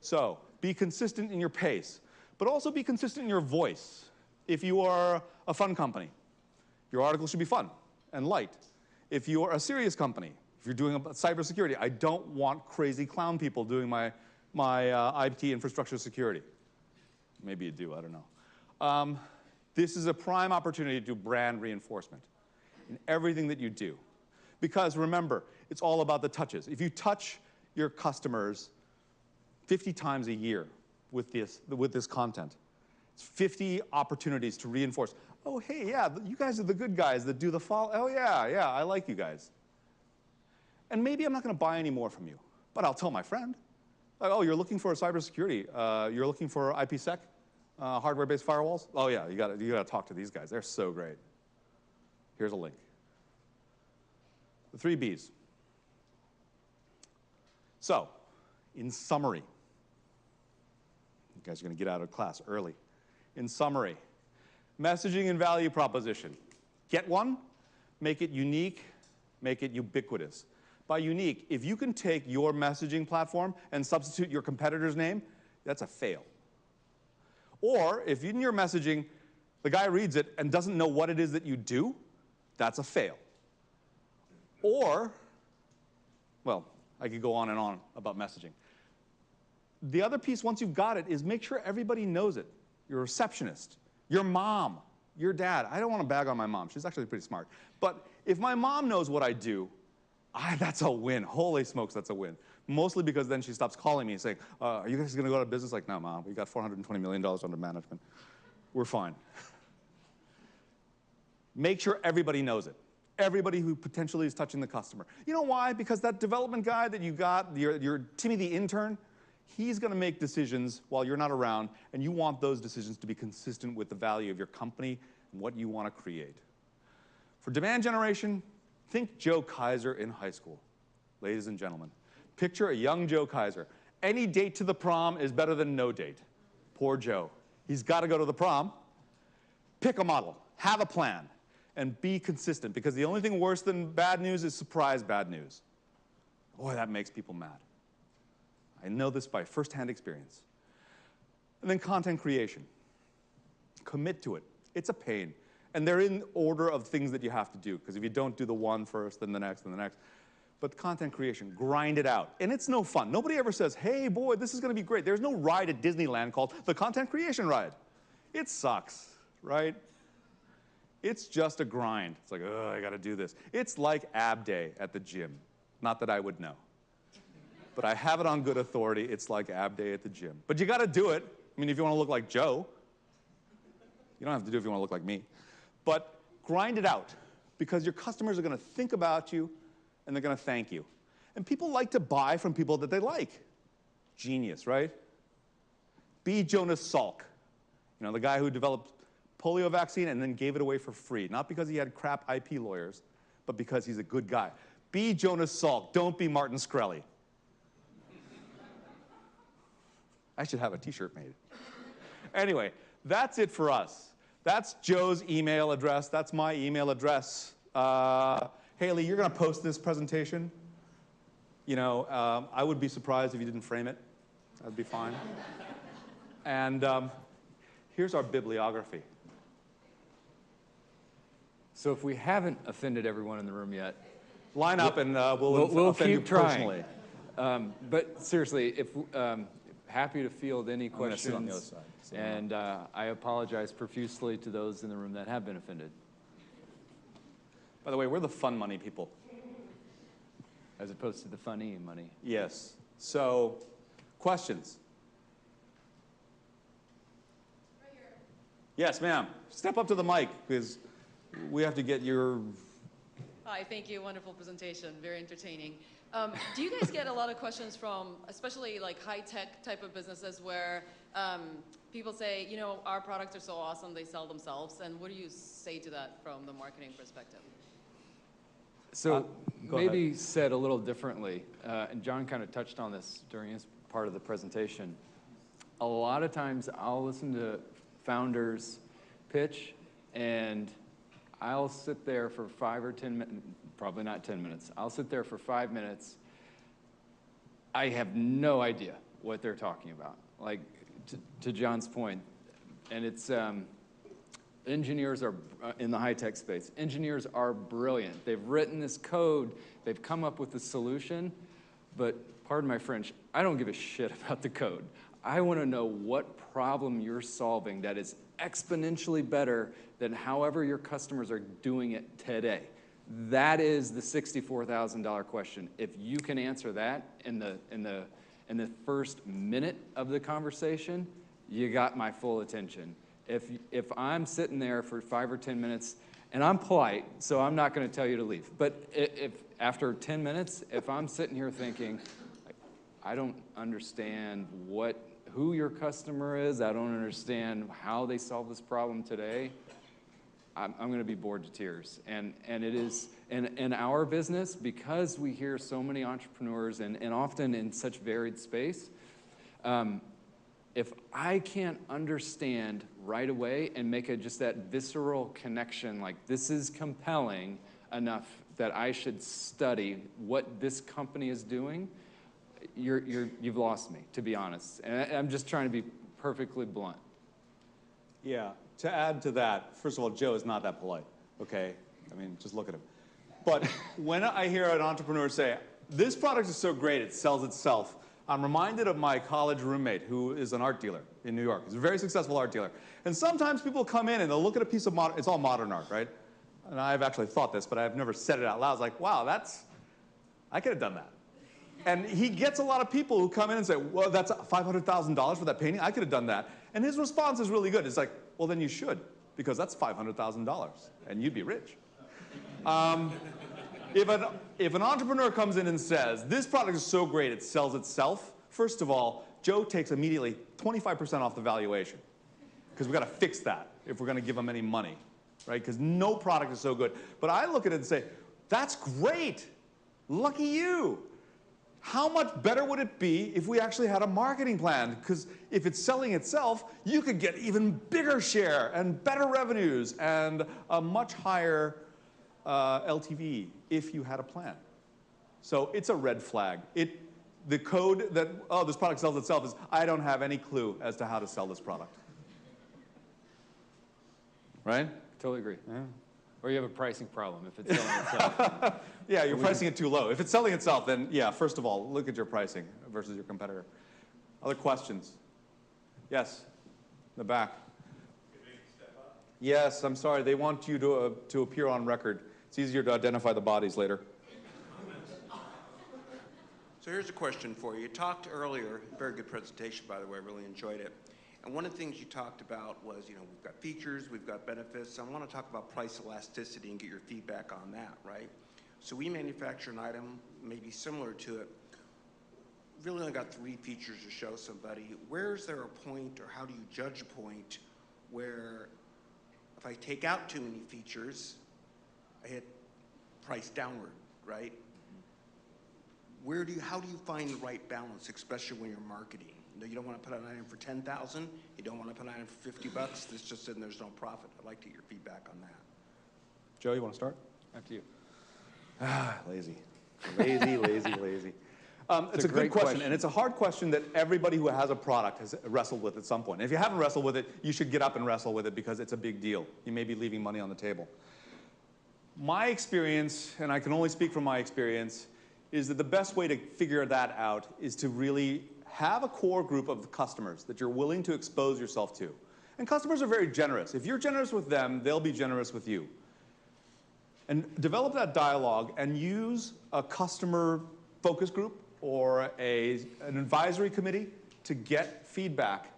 Speaker 3: So be consistent in your pace, but also be consistent in your voice. If you are a fun company, your article should be fun and light. If you are a serious company, if you're doing cybersecurity, I don't want crazy clown people doing my IT infrastructure security. Maybe you do, I don't know. This is a prime opportunity to do brand reinforcement in everything that you do. Because remember, it's all about the touches. If you touch your customers 50 times a year with this content, it's 50 opportunities to reinforce. Oh, hey, yeah, you guys are the good guys that do the follow. Oh, yeah, I like you guys. And maybe I'm not going to buy any more from you, but I'll tell my friend. Like, oh, you're looking for a cybersecurity. You're looking for IPsec, hardware-based firewalls. Oh yeah, you got to talk to these guys. They're so great. Here's a link. The 3 Bs. So, in summary, you guys are going to get out of class early. In summary, messaging and value proposition. Get one, make it unique, make it ubiquitous. By unique, if you can take your messaging platform and substitute your competitor's name, that's a fail. Or if in your messaging, the guy reads it and doesn't know what it is that you do, that's a fail. Or, well, I could go on and on about messaging. The other piece, once you've got it, is make sure everybody knows it. Your receptionist, your mom, your dad. I don't want to bag on my mom. She's actually pretty smart. But if my mom knows what I do, that's a win. Holy smokes, that's a win. Mostly because then she stops calling me and saying, are you guys going to go out of business? Like, no, Mom, we got $420 million under management. We're fine. Make sure everybody knows it. Everybody who potentially is touching the customer. You know why? Because that development guy that you got, your Timmy the intern, he's going to make decisions while you're not around, and you want those decisions to be consistent with the value of your company and what you want to create. For demand generation, think Joe Kaiser in high school. Ladies and gentlemen, picture a young Joe Kaiser. Any date to the prom is better than no date. Poor Joe. He's got to go to the prom. Pick a model. Have a plan. And be consistent, because the only thing worse than bad news is surprise bad news. Boy, that makes people mad. I know this by firsthand experience. And then content creation. Commit to it. It's a pain. And they're in order of things that you have to do, because if you don't do the one first, then the next, then the next. But content creation, grind it out. And it's no fun. Nobody ever says, hey, boy, this is going to be great. There's no ride at Disneyland called the Content Creation Ride. It sucks, right? It's just a grind. It's like, oh, I got to do this. It's like ab day at the gym. Not that I would know. But I have it on good authority. It's like ab day at the gym. But you got to do it. I mean, if you want to look like Joe, you don't have to do it if you want to look like me. But grind it out, because your customers are going to think about you, and they're going to thank you. And people like to buy from people that they like. Genius, right? Be Jonas Salk. You know, the guy who developed polio vaccine and then gave it away for free. Not because he had crap IP lawyers, but because he's a good guy. Be Jonas Salk. Don't be Martin Shkreli. I should have a t-shirt made. Anyway, that's it for us. That's Joe's email address. That's my email address. Haley, you're going to post this presentation. You know, I would be surprised if you didn't frame it. That'd be fine. And here's our bibliography.
Speaker 2: So if we haven't offended everyone in the room yet,
Speaker 3: line up and we'll offend you
Speaker 2: keep trying.
Speaker 3: personally.
Speaker 2: But seriously, if happy to field any
Speaker 3: I'm gonna sit on the
Speaker 2: questions.
Speaker 3: other side.
Speaker 2: And I apologize profusely to those in the room that have been offended,
Speaker 3: By the way, we're the fun money people.
Speaker 2: as opposed to the funny money.
Speaker 3: Yes. So, questions?
Speaker 4: Right here.
Speaker 3: Yes, ma'am. Step up to the mic, because we have to get your...
Speaker 4: Hi, thank you. Wonderful presentation. Very entertaining. Do you guys get a lot of questions from, especially like high-tech type of businesses where people say, you know, our products are so awesome, they sell themselves, and what do you say to that from the marketing perspective?
Speaker 2: So
Speaker 3: Go
Speaker 2: maybe
Speaker 3: ahead.
Speaker 2: said a little differently, and John kind of touched on this during his part of the presentation. A lot of times I'll listen to founders pitch, and I'll sit there for 5 or 10 minutes, probably not 10 minutes. I'll sit there for 5 minutes. I have no idea what they're talking about. Like, to John's point, and it's engineers are, in the high-tech space, engineers are brilliant. They've written this code, they've come up with a solution, but pardon my French, I don't give a shit about the code. I want to know what problem you're solving that is exponentially better than however your customers are doing it today. That is the $64,000 question. If you can answer that in the first minute of the conversation, you got my full attention. If I'm sitting there for 5 or 10 minutes, and I'm polite, so I'm not going to tell you to leave, but if after 10 minutes, if I'm sitting here thinking, I don't understand who your customer is, I don't understand how they solve this problem today, I'm going to be bored to tears. And it is, in our business, because we hear so many entrepreneurs and often in such varied space, if I can't understand right away and make just that visceral connection, like this is compelling enough that I should study what this company is doing, you've lost me, to be honest. And I'm just trying to be perfectly blunt.
Speaker 3: Yeah, to add to that, first of all, Joe is not that polite, okay? I mean, just look at him. But when I hear an entrepreneur say, this product is so great, it sells itself, I'm reminded of my college roommate who is an art dealer in New York. He's a very successful art dealer. And sometimes people come in and they'll look at a piece of modern, it's all modern art, right? And I've actually thought this, but I've never said it out loud. I was like, wow, I could have done that. And he gets a lot of people who come in and say, well, that's $500,000 for that painting. I could have done that. And his response is really good. It's like, well, then you should, because that's $500,000, and you'd be rich. If an entrepreneur comes in and says, this product is so great it sells itself, first of all, Joe takes immediately 25% off the valuation, because we've got to fix that if we're going to give him any money, right? Because no product is so good. But I look at it and say, that's great. Lucky you. How much better would it be if we actually had a marketing plan? Because if it's selling itself, you could get even bigger share and better revenues and a much higher LTV if you had a plan. So it's a red flag. The code that, oh, this product sells itself is, I don't have any clue as to how to sell this product. Right?
Speaker 2: Totally agree. Yeah. Or you have a pricing problem if it's selling itself.
Speaker 3: Yeah, you're pricing it too low. If it's selling itself, then yeah, first of all, look at your pricing versus your competitor. Other questions? Yes, in the back. Yes, I'm sorry. They want you to appear on record. It's easier to identify the bodies later.
Speaker 5: So here's a question for you. You talked earlier, very good presentation, by the way, I really enjoyed it. And one of the things you talked about was, we've got features, we've got benefits. So I want to talk about price elasticity and get your feedback on that, right? So we manufacture an item maybe similar to it. Really only got 3 features to show somebody. Where is there a point, or how do you judge a point where if I take out too many features, I hit price downward, right? How do you find the right balance, especially when you're marketing? You don't want to put an item for $10,000. You don't want to put an item for $50. It's just then there's no profit. I'd like to get your feedback on that.
Speaker 3: Joe, you want to start?
Speaker 2: After you.
Speaker 3: Lazy. Lazy. It's a good question, and it's a hard question that everybody who has a product has wrestled with at some point. And if you haven't wrestled with it, you should get up and wrestle with it because it's a big deal. You may be leaving money on the table. My experience, and I can only speak from my experience, is that the best way to figure that out is to really have a core group of customers that you're willing to expose yourself to. And customers are very generous. If you're generous with them, they'll be generous with you. And develop that dialogue and use a customer focus group or an advisory committee to get feedback.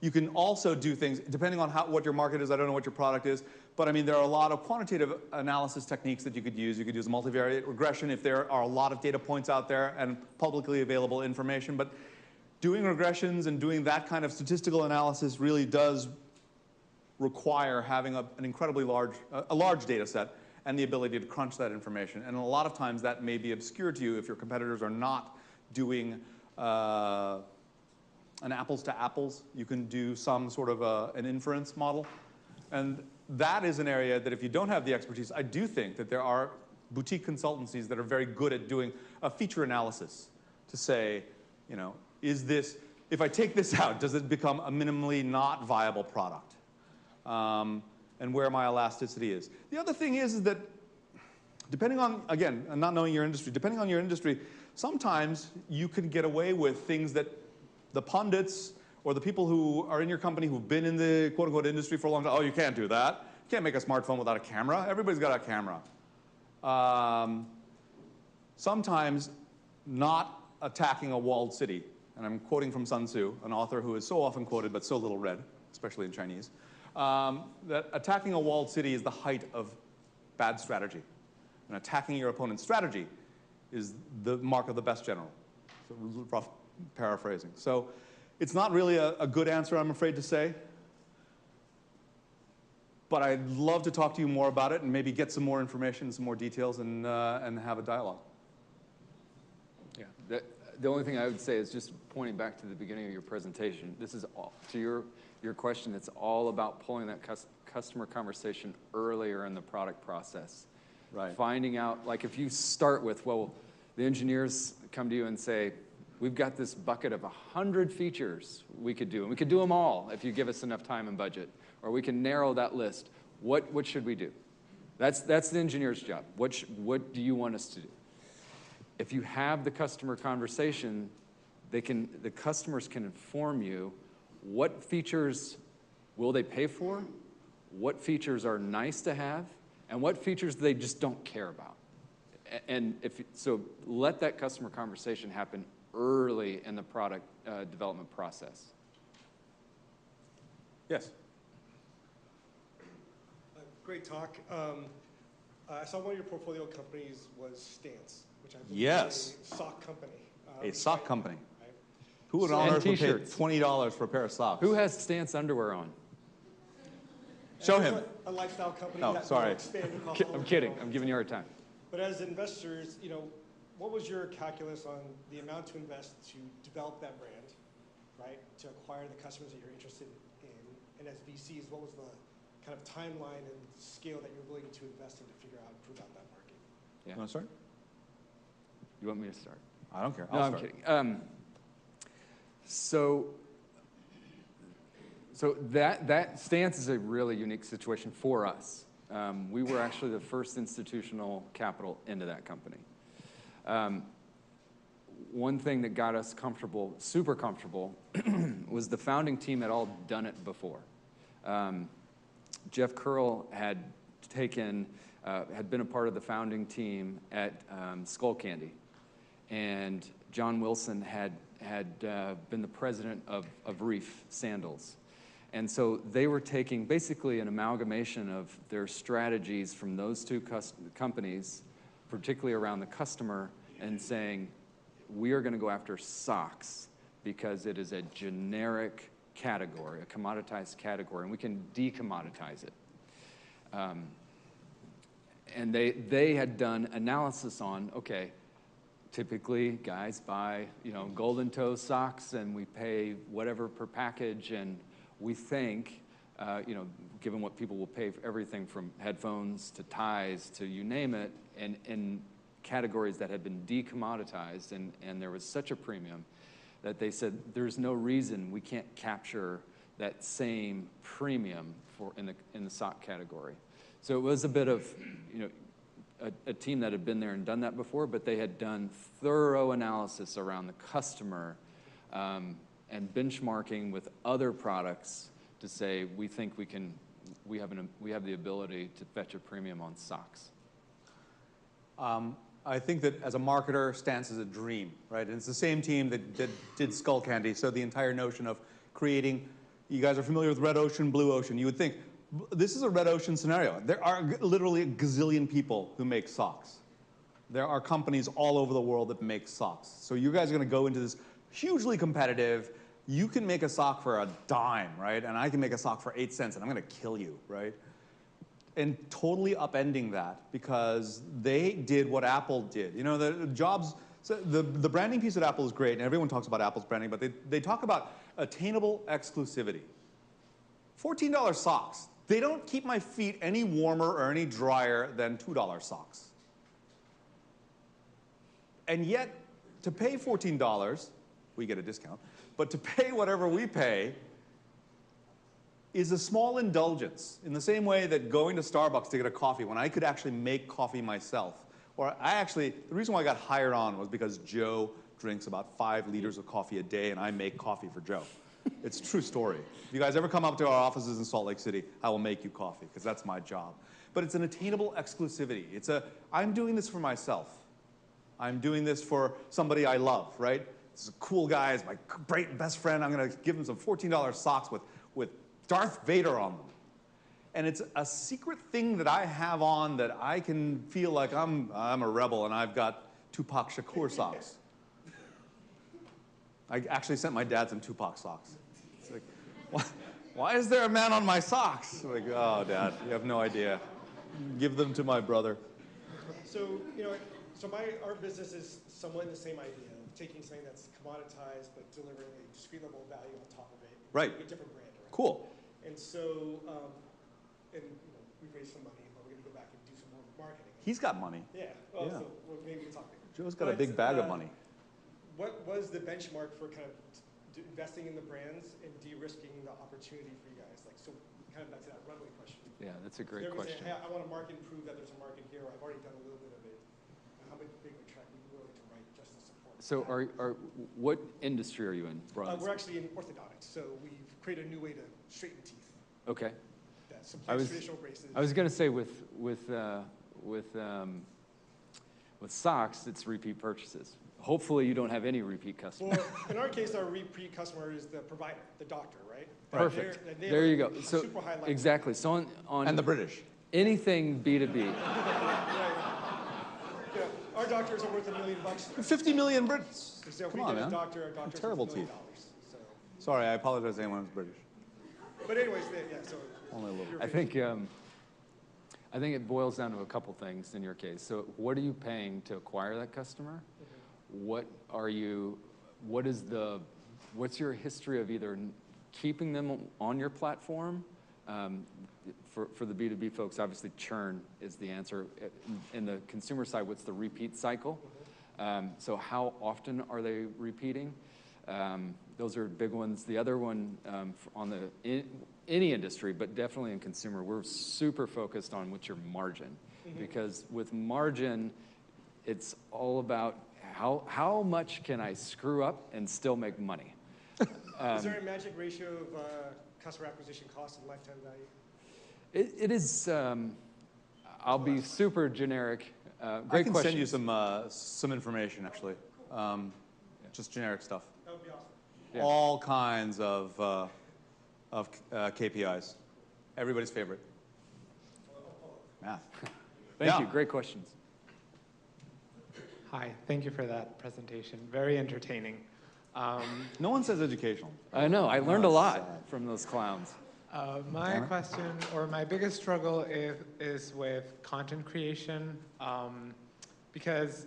Speaker 3: You can also do things, depending on what your market is, I don't know what your product is, but I mean, there are a lot of quantitative analysis techniques that you could use. You could use multivariate regression if there are a lot of data points out there and publicly available information. But doing regressions and doing that kind of statistical analysis really does require having an incredibly large data set and the ability to crunch that information. And a lot of times that may be obscure to you if your competitors are not doing an apples to apples. You can do some sort of an inference model. And that is an area that if you don't have the expertise, I do think that there are boutique consultancies that are very good at doing a feature analysis to say, if I take this out, does it become a minimally not viable product? And where my elasticity is. The other thing is that depending on, again, not knowing your industry, depending on your industry, sometimes you can get away with things that the pundits or the people who are in your company who've been in the quote-unquote industry for a long time, oh, you can't do that. You can't make a smartphone without a camera. Everybody's got a camera. Sometimes not attacking a walled city, and I'm quoting from Sun Tzu, an author who is so often quoted but so little read, especially in Chinese, that attacking a walled city is the height of bad strategy. And attacking your opponent's strategy is the mark of the best general. So rough paraphrasing. So it's not really a good answer, I'm afraid to say. but I'd love to talk to you more about it and maybe get some more information, some more details, and have a dialogue.
Speaker 2: Yeah. The only thing I would say is just pointing back to the beginning of your presentation. This is all, to your question, it's all about pulling that customer conversation earlier in the product process.
Speaker 3: Right.
Speaker 2: Finding out, like if you start with, well, the engineers come to you and say, we've got this bucket of 100 features we could do, and we could do them all if you give us enough time and budget, or we can narrow that list. What should we do? That's the engineer's job. What do you want us to do? If you have the customer conversation, the customers can inform you what features will they pay for, what features are nice to have, and what features they just don't care about. And so let that customer conversation happen early in the product development process.
Speaker 3: Yes.
Speaker 6: Great talk. I saw one of your portfolio companies was Stance, which I believe
Speaker 3: Yes.
Speaker 6: is a sock company.
Speaker 3: A sock company.
Speaker 6: Right?
Speaker 3: Who would
Speaker 6: So-
Speaker 3: on
Speaker 2: And
Speaker 3: earth would pay
Speaker 2: t-shirts.
Speaker 3: $20 for a pair of socks?
Speaker 2: Who has Stance underwear on?
Speaker 3: Show
Speaker 6: And
Speaker 3: him.
Speaker 6: it's A lifestyle company
Speaker 3: Oh,
Speaker 6: that
Speaker 3: sorry.
Speaker 6: will expand across all
Speaker 2: I'm
Speaker 6: the
Speaker 2: kidding.
Speaker 6: world.
Speaker 2: I'm giving you a hard time.
Speaker 6: But as investors, what was your calculus on the amount to invest to develop that brand, right? To acquire the customers that you're interested in, and as VCs, what was the kind of timeline and scale that you're willing to invest in to figure out and prove out that market?
Speaker 2: Yeah.
Speaker 3: You want to start?
Speaker 2: You want me to start?
Speaker 3: I don't care.
Speaker 2: No,
Speaker 3: I'll
Speaker 2: I'm
Speaker 3: start.
Speaker 2: kidding. So that Stance is a really unique situation for us. We were actually the first institutional capital into that company. One thing that got us comfortable, super comfortable, was the founding team had all done it before. Jeff Curl had been a part of the founding team at Skull Candy, and John Wilson had been the president of Reef Sandals. And so they were taking basically an amalgamation of their strategies from those two companies, particularly around the customer, and saying, we are going to go after socks because it is a generic category, a commoditized category, and we can decommoditize it. And they had done analysis on, okay, typically guys buy, golden toe socks and we pay whatever per package, and we think, given what people will pay for everything from headphones to ties to you name it, and in categories that had been decommoditized, and there was such a premium that they said there's no reason we can't capture that same premium in the sock category. So it was a bit of, a team that had been there and done that before, but they had done thorough analysis around the customer and benchmarking with other products to say we think we have the ability to fetch a premium on socks.
Speaker 3: I think that as a marketer, Stance is a dream, right? And it's the same team that did Skull Candy. So the entire notion of creating, you guys are familiar with red ocean, blue ocean. You would think this is a red ocean scenario. There are literally a gazillion people who make socks. There are companies all over the world that make socks. So you guys are going to go into this hugely competitive. You can make a sock for $0.10, right? And I can make a sock for 8 cents, and I'm going to kill you, right? And totally upending that because they did what Apple did. The branding piece at Apple is great, and everyone talks about Apple's branding, but they talk about attainable exclusivity. $14 socks. They don't keep my feet any warmer or any drier than $2 socks. And yet, to pay $14, we get a discount, but to pay whatever we pay is a small indulgence in the same way that going to Starbucks to get a coffee when I could actually make coffee myself. Or the reason why I got hired on was because Joe drinks about 5 liters of coffee a day and I make coffee for Joe. It's a true story. If you guys ever come up to our offices in Salt Lake City, I will make you coffee because that's my job. But it's an attainable exclusivity. I'm doing this for myself. I'm doing this for somebody I love, right? This is a cool guy, he's my great best friend. I'm going to give him some $14 socks with Darth Vader on them. And it's a secret thing that I have on that I can feel like I'm a rebel and I've got Tupac Shakur socks. I actually sent my dad some Tupac socks. It's like, Why is there a man on my socks? Like, oh, Dad, you have no idea. Give them to my brother.
Speaker 6: So, our business is somewhat in the same idea of taking something that's commoditized but delivering a discrete level of value on top of it.
Speaker 3: Right.
Speaker 6: A different brand. Right?
Speaker 3: Cool.
Speaker 6: And so, we've raised some money, but we're going to go back and do some more marketing.
Speaker 3: He's got money.
Speaker 6: Yeah.
Speaker 3: Yeah.
Speaker 6: So maybe we can talk later.
Speaker 3: Joe's got a big bag of money.
Speaker 6: What was the benchmark for kind of investing in the brands and de-risking the opportunity for you guys? Like, so kind of back to that runway question.
Speaker 2: Yeah, that's a great
Speaker 6: They're gonna
Speaker 2: question.
Speaker 6: say, hey, I want to market and prove that there's a market here. I've already done a little bit of it. How big of a track are you willing to write just to support?
Speaker 2: So what industry are you in, broadly?
Speaker 6: We're actually in orthodontics, so we've created a new way to straighten teeth.
Speaker 2: Okay.
Speaker 6: That supplants traditional braces.
Speaker 2: I was going to say with socks, it's repeat purchases. Hopefully, you don't have any repeat customers.
Speaker 6: Well, in our case, our repeat customer is the provider, the doctor, right?
Speaker 2: Perfect.
Speaker 6: They're
Speaker 2: There you go.
Speaker 6: a
Speaker 2: So
Speaker 6: super high level.
Speaker 2: exactly. So on
Speaker 3: And the British.
Speaker 2: anything B2B.
Speaker 6: Yeah, our doctors are worth $1 million.
Speaker 3: 50 million Brits.
Speaker 6: So if
Speaker 3: Come
Speaker 6: we
Speaker 3: on,
Speaker 6: get a
Speaker 3: man.
Speaker 6: doctor, our doctor's
Speaker 3: Terrible
Speaker 6: worth $1 million.
Speaker 3: teeth.
Speaker 6: So.
Speaker 3: Sorry, I apologize to anyone who's British.
Speaker 6: But anyways, yeah, so.
Speaker 3: Only a little.
Speaker 2: I think it boils down to a couple things in your case. So what are you paying to acquire that customer? What's your history of either keeping them on your platform? For the B2B folks, obviously churn is the answer. In the consumer side, what's the repeat cycle? So how often are they repeating? Those are big ones. The other one on any industry, but definitely in consumer, we're super focused on what's your margin. Because with margin, it's all about how much can I screw up and still make money?
Speaker 6: Is there a magic ratio of customer acquisition cost and lifetime value?
Speaker 2: It is, I'll be super generic. Great
Speaker 3: I can
Speaker 2: question.
Speaker 3: send you some information, actually. Just generic stuff.
Speaker 6: That would be awesome.
Speaker 2: Yeah.
Speaker 3: All kinds of KPIs. Everybody's favorite. Math.
Speaker 2: Thank you. Great questions.
Speaker 7: Hi, thank you for that presentation. Very entertaining.
Speaker 3: No one says educational.
Speaker 2: I know. I learned a lot from those clowns.
Speaker 7: My question, or my biggest struggle is with content creation, because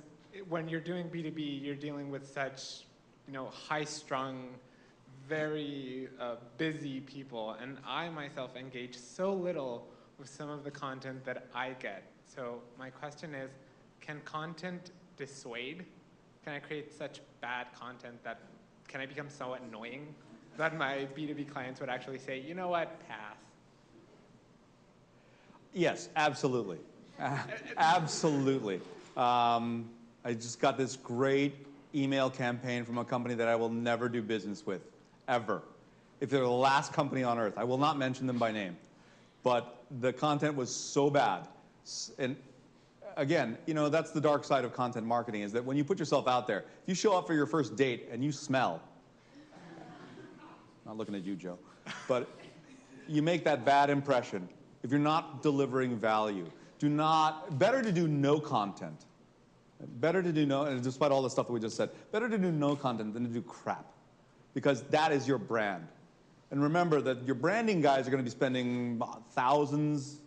Speaker 7: when you're doing B2B, you're dealing with such, high-strung, very busy people, and I myself engage so little with some of the content that I get. So my question is, can content dissuade? Can I create such bad content can I become so annoying that my B2B clients would actually say, you know what, pass?
Speaker 3: Yes, absolutely. Absolutely. I just got this great email campaign from a company that I will never do business with, ever. If they're the last company on earth, I will not mention them by name. But the content was so bad. And again, that's the dark side of content marketing, is that when you put yourself out there, if you show up for your first date and you smell, not looking at you, Joe, but you make that bad impression. If you're not delivering value, better to do no content. Better to do and despite all the stuff that we just said, better to do no content than to do crap, because that is your brand. And remember that your branding guys are going to be spending thousands,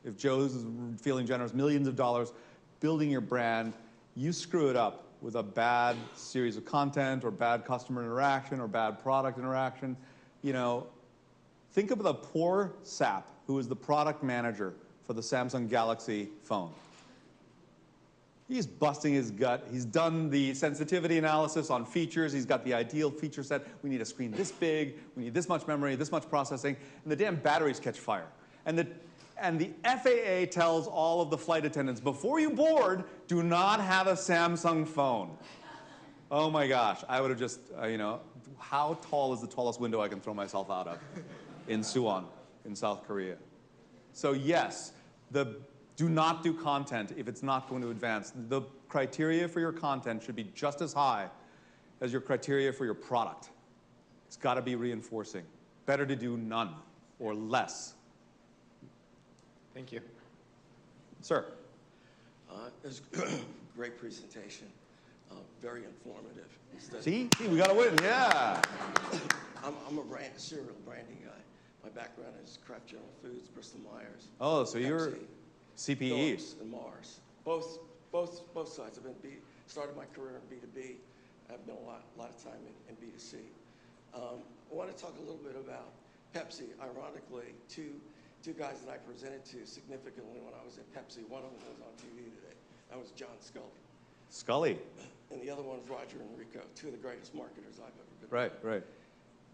Speaker 3: if Joe's feeling generous, millions of dollars building your brand. You screw it up with a bad series of content or bad customer interaction or bad product interaction. Think of the poor sap who is the product manager for the Samsung Galaxy phone. He's busting his gut. He's done the sensitivity analysis on features. He's got the ideal feature set. We need a screen this big. We need this much memory, this much processing. And the damn batteries catch fire. And the FAA tells all of the flight attendants, before you board, do not have a Samsung phone. Oh my gosh, I would have just, how tall is the tallest window I can throw myself out of in Suwon, in South Korea? So yes, do not do content if it's not going to advance. The criteria for your content should be just as high as your criteria for your product. It's got to be reinforcing. Better to do none or less.
Speaker 7: Thank you.
Speaker 3: Sir.
Speaker 8: It was great presentation, very informative.
Speaker 3: See, we got to win, yeah.
Speaker 8: I'm a cereal branding guy. My background is Kraft General Foods, Bristol Myers.
Speaker 3: Oh, so you're
Speaker 8: Pepsi,
Speaker 3: CPE.
Speaker 8: Phillips, and Mars. Both sides. Started my career in B2B. I've been a lot of time in B2C. I want to talk a little bit about Pepsi. Ironically, two guys that I presented to significantly when I was at Pepsi. One of them was on TV today. That was John Scully.
Speaker 3: Scully.
Speaker 8: And the other one was Roger Enrico, two of the greatest marketers I've ever been
Speaker 3: Right,
Speaker 8: around.
Speaker 3: right.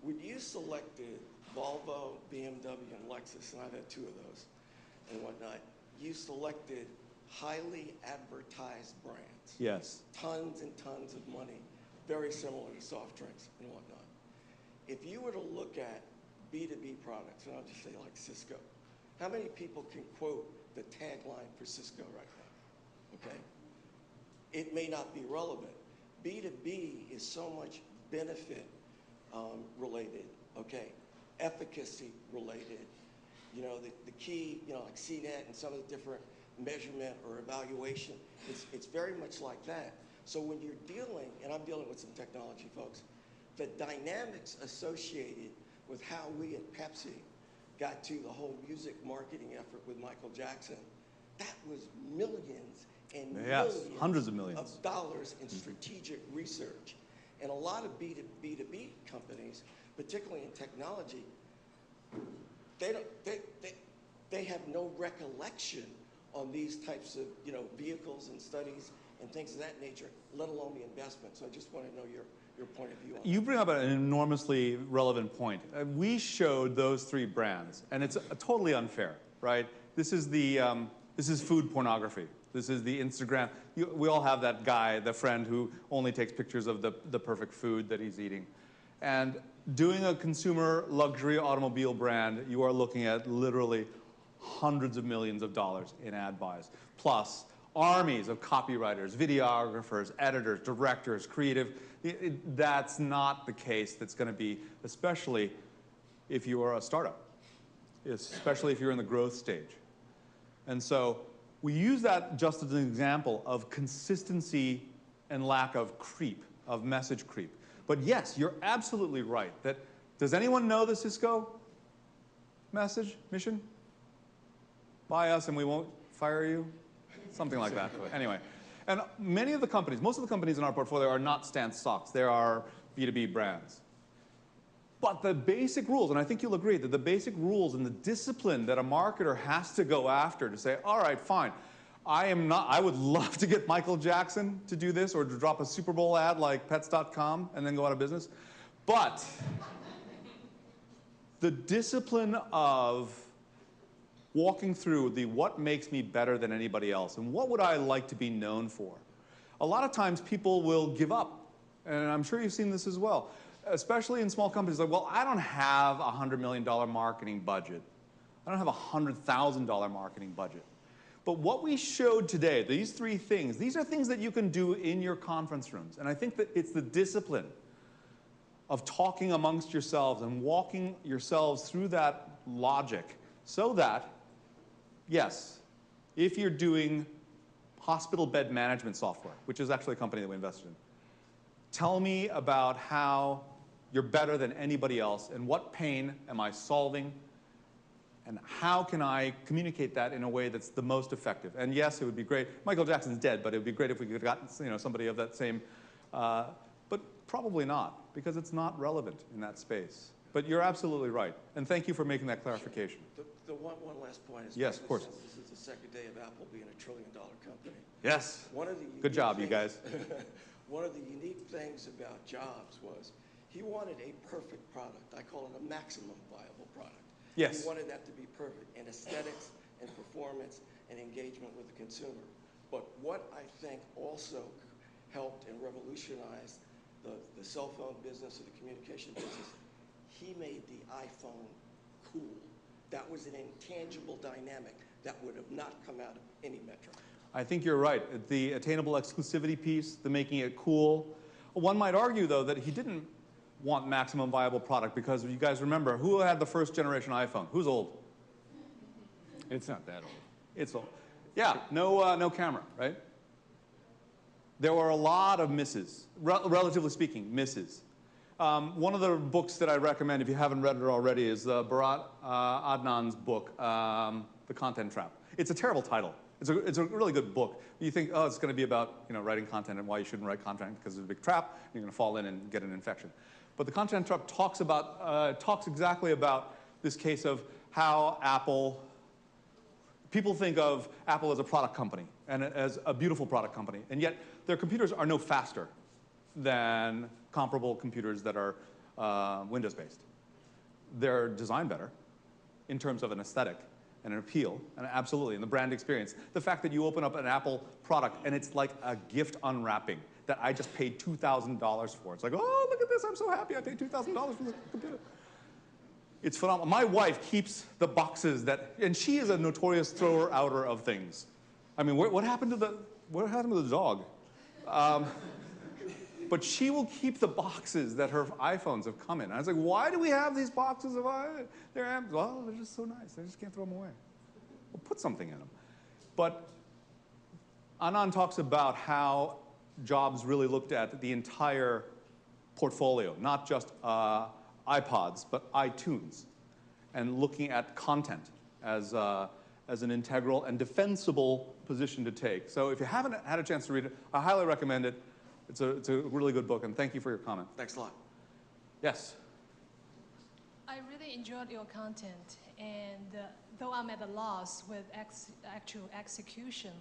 Speaker 8: When you selected Volvo, BMW, and Lexus, and I've had two of those and whatnot, you selected highly advertised brands.
Speaker 3: Yes.
Speaker 8: Tons and tons of money, very similar to soft drinks and whatnot. If you were to look at B2B products, and I'll just say like Cisco, how many people can quote the tagline for Cisco right now? Okay? It may not be relevant. B2B is so much benefit related, okay? Efficacy related. You know, the key, you know, like CNET and some of the different measurement or evaluation, it's very much like that. So when you're dealing, and I'm dealing with some technology folks, the dynamics associated with how we at Pepsi got to the whole music marketing effort with Michael Jackson, that was millions and
Speaker 3: Yes,
Speaker 8: millions
Speaker 3: hundreds of millions
Speaker 8: of dollars in strategic research. And a lot of B2B companies, particularly in technology, they have no recollection on these types of, you know, vehicles and studies and things of that nature, let alone the investment. So I just want to know your point of view on that.
Speaker 3: You bring up an enormously relevant point. We showed those three brands, and it's totally unfair, right? This is food pornography. This is the Instagram. We all have that guy, the friend who only takes pictures of the perfect food that he's eating. And doing a consumer luxury automobile brand, you are looking at literally hundreds of millions of dollars in ad buys, plus armies of copywriters, videographers, editors, directors, creative. That's not the case that's going to be, especially if you are a startup, especially if you're in the growth stage. And so we use that just as an example of consistency and lack of creep, of message creep. But yes, you're absolutely right. Does anyone know the Cisco mission? Buy us and we won't fire you? Something like that. Anyway, and many of the companies, most of the companies in our portfolio are not Stance stocks. They are B2B brands. But the basic rules, and I think you'll agree that the basic rules and the discipline that a marketer has to go after to say, all right, fine, I would love to get Michael Jackson to do this or to drop a Super Bowl ad like Pets.com and then go out of business. But the discipline of walking through what makes me better than anybody else and what would I like to be known for. A lot of times people will give up, and I'm sure you've seen this as well, especially in small companies. Like, well, I don't have a $100 million marketing budget. I don't have a $100,000 marketing budget. But what we showed today, these three things, these are things that you can do in your conference rooms. And I think that it's the discipline of talking amongst yourselves and walking yourselves through that logic so that, yes, if you're doing hospital bed management software, which is actually a company that we invested in, tell me about how you're better than anybody else and what pain am I solving and how can I communicate that in a way that's the most effective. And yes, it would be great. Michael Jackson's dead, but it would be great if we could have gotten somebody of that same, but probably not, because it's not relevant in that space. But you're absolutely right. And thank you for making that clarification.
Speaker 8: The one last point is,
Speaker 3: yes, of course.
Speaker 8: Since this is the second day of Apple being $1 trillion company.
Speaker 3: Yes. Good job, you guys.
Speaker 8: One of the unique things about Jobs was he wanted a perfect product. I call it a maximum viable product.
Speaker 3: Yes.
Speaker 8: He wanted that to be perfect in aesthetics and performance and engagement with the consumer. But what I think also helped and revolutionized the cell phone business or the communication business, he made the iPhone cool. That was an intangible dynamic that would have not come out of any metric.
Speaker 3: I think you're right. The attainable exclusivity piece, the making it cool. One might argue, though, that he didn't want maximum viable product because you guys remember, who had the first generation iPhone? Who's old?
Speaker 2: It's not that old.
Speaker 3: It's old. Yeah, no camera, right? There were a lot of misses, relatively speaking, misses. One of the books that I recommend, if you haven't read it already, is Bharat Adnan's book, The Content Trap. It's a terrible title. It's a really good book. You think, oh, it's going to be about writing content and why you shouldn't write content because it's a big trap. You're going to fall in and get an infection. But The Content Trap talks exactly about this case of how people think of Apple as a product company and as a beautiful product company. And yet their computers are no faster than comparable computers that are Windows-based. They're designed better in terms of an aesthetic and an appeal, and absolutely, in the brand experience. The fact that you open up an Apple product and it's like a gift unwrapping that I just paid $2,000 for. It's like, oh, look at this, I'm so happy I paid $2,000 for this computer. It's phenomenal. My wife keeps the boxes and she is a notorious thrower-outer of things. I mean, what happened to the dog? But she will keep the boxes that her iPhones have come in. And I was like, why do we have these boxes of well, they're just so nice. I just can't throw them away. Well, put something in them. But Anand talks about how Jobs really looked at the entire portfolio, not just iPods, but iTunes, and looking at content as an integral and defensible position to take. So if you haven't had a chance to read it, I highly recommend it. It's a really good book, and thank you for your comment.
Speaker 8: Thanks a lot.
Speaker 3: Yes?
Speaker 9: I really enjoyed your content, and though I'm at a loss with actual execution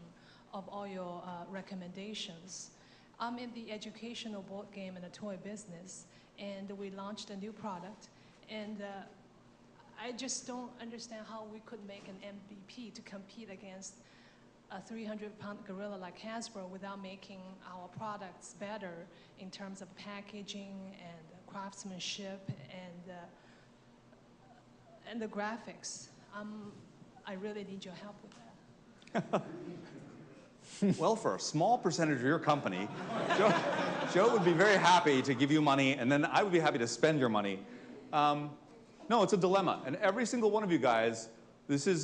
Speaker 9: of all your recommendations, I'm in the educational board game and a toy business, and we launched a new product, and I just don't understand how we could make an MVP to compete against a 300-pound gorilla like Hasbro without making our products better in terms of packaging and craftsmanship and the graphics. I really need your help with that.
Speaker 3: Well, for a small percentage of your company, Joe would be very happy to give you money, and then I would be happy to spend your money. No, it's a dilemma, and every single one of you guys,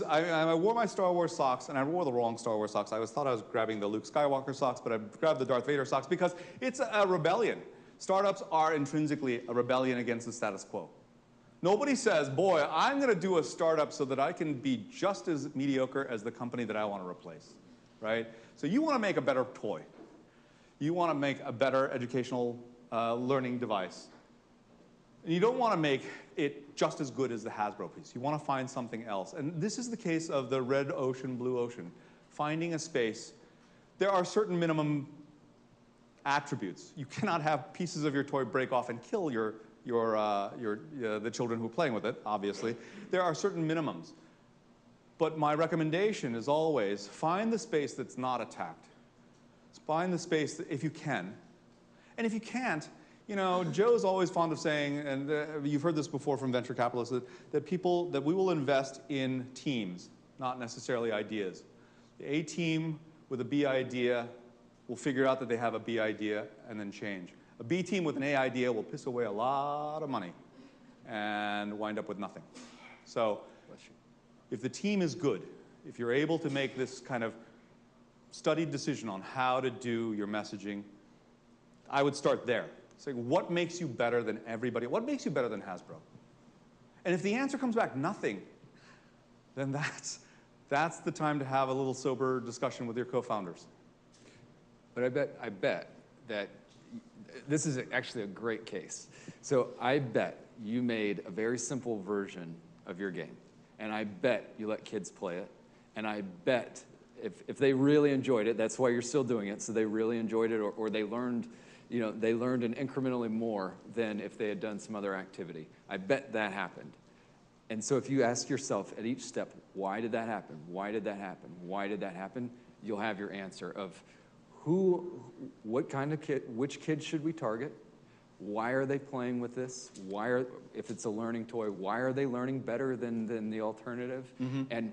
Speaker 3: I wore my Star Wars socks, and I wore the wrong Star Wars socks. I thought I was grabbing the Luke Skywalker socks, but I grabbed the Darth Vader socks because it's a rebellion. Startups are intrinsically a rebellion against the status quo. Nobody says, boy, I'm going to do a startup so that I can be just as mediocre as the company that I want to replace, right? So you want to make a better toy. You want to make a better educational learning device. And you don't want to make it just as good as the Hasbro piece. You want to find something else. And this is the case of the red ocean, blue ocean. Finding a space. There are certain minimum attributes. You cannot have pieces of your toy break off and kill the children who are playing with it, obviously. There are certain minimums. But my recommendation is always find the space that's not attacked. Find the space if you can. And if you can't, Joe's always fond of saying, and you've heard this before from venture capitalists, that we will invest in teams, not necessarily ideas. The A team with a B idea will figure out that they have a B idea and then change. A B team with an A idea will piss away a lot of money and wind up with nothing. So if the team is good, if you're able to make this kind of studied decision on how to do your messaging, I would start there. Say, what makes you better than everybody? What makes you better than Hasbro? And if the answer comes back nothing, then that's the time to have a little sober discussion with your co-founders.
Speaker 2: But I bet that this is actually a great case. So I bet you made a very simple version of your game. And I bet you let kids play it. And I bet if they really enjoyed it, that's why you're still doing it, so they really enjoyed it, or they learned, they learned an incrementally more than if they had done some other activity. I bet that happened. And so if you ask yourself at each step, why did that happen? Why did that happen? Why did that happen? You'll have your answer of what kind of kid, which kids should we target? Why are they playing with this? If it's a learning toy, why are they learning better than the alternative? Mm-hmm. And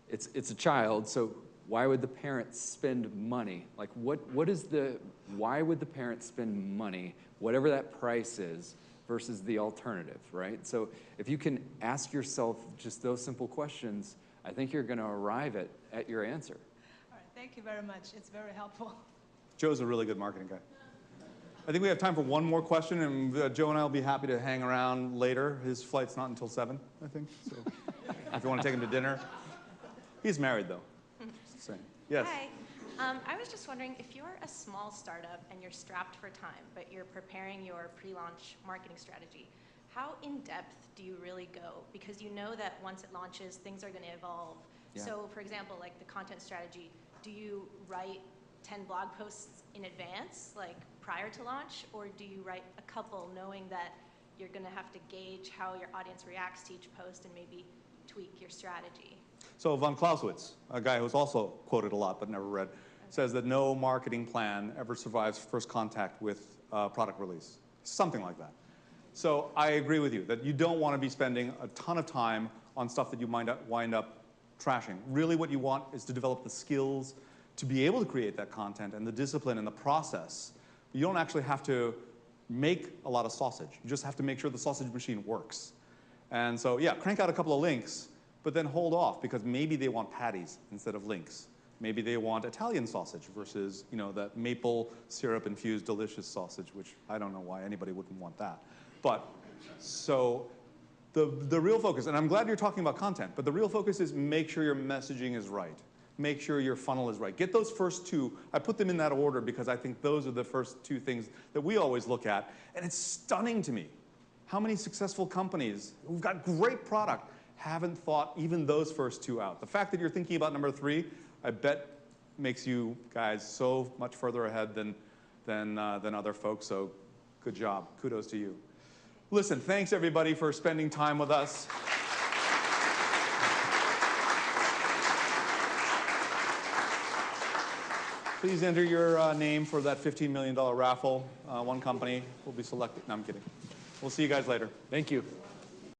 Speaker 2: it's a child, so why would the parents spend money? Like why would the parents spend money, whatever that price is, versus the alternative, right? So if you can ask yourself just those simple questions, I think you're going to arrive at your answer.
Speaker 9: All right, thank you very much. It's very helpful.
Speaker 3: Joe's a really good marketing guy. I think we have time for one more question, and Joe and I will be happy to hang around later. His flight's not until 7, I think. So if you want to take him to dinner. He's married, though. Just saying. Yes?
Speaker 10: Hi. I was just wondering, if you're a small startup and you're strapped for time, but you're preparing your pre-launch marketing strategy, how in-depth do you really go? Because you know that once it launches, things are going to evolve.
Speaker 2: Yeah.
Speaker 10: So, for example, like the content strategy, do you write 10 blog posts in advance, like prior to launch, or do you write a couple knowing that you're going to have to gauge how your audience reacts to each post and maybe tweak your strategy?
Speaker 3: So von Clausewitz, a guy who's also quoted a lot but never read, says that no marketing plan ever survives first contact with product release. Something like that. So I agree with you that you don't want to be spending a ton of time on stuff that you wind up trashing. Really what you want is to develop the skills to be able to create that content and the discipline and the process. You don't actually have to make a lot of sausage. You just have to make sure the sausage machine works. And so, yeah, crank out a couple of links, but then hold off because maybe they want patties instead of links. Maybe they want Italian sausage versus, that maple syrup infused delicious sausage, which I don't know why anybody wouldn't want that. But so the real focus, and I'm glad you're talking about content, but the real focus is make sure your messaging is right. Make sure your funnel is right. Get those first two. I put them in that order because I think those are the first two things that we always look at. And it's stunning to me how many successful companies who've got great product haven't thought even those first two out. The fact that you're thinking about number 3, I bet makes you guys so much further ahead than other folks. So good job. Kudos to you. Listen, thanks everybody for spending time with us. Please enter your name for that $15 million raffle. One company will be selected. No, I'm kidding. We'll see you guys later.
Speaker 2: Thank you.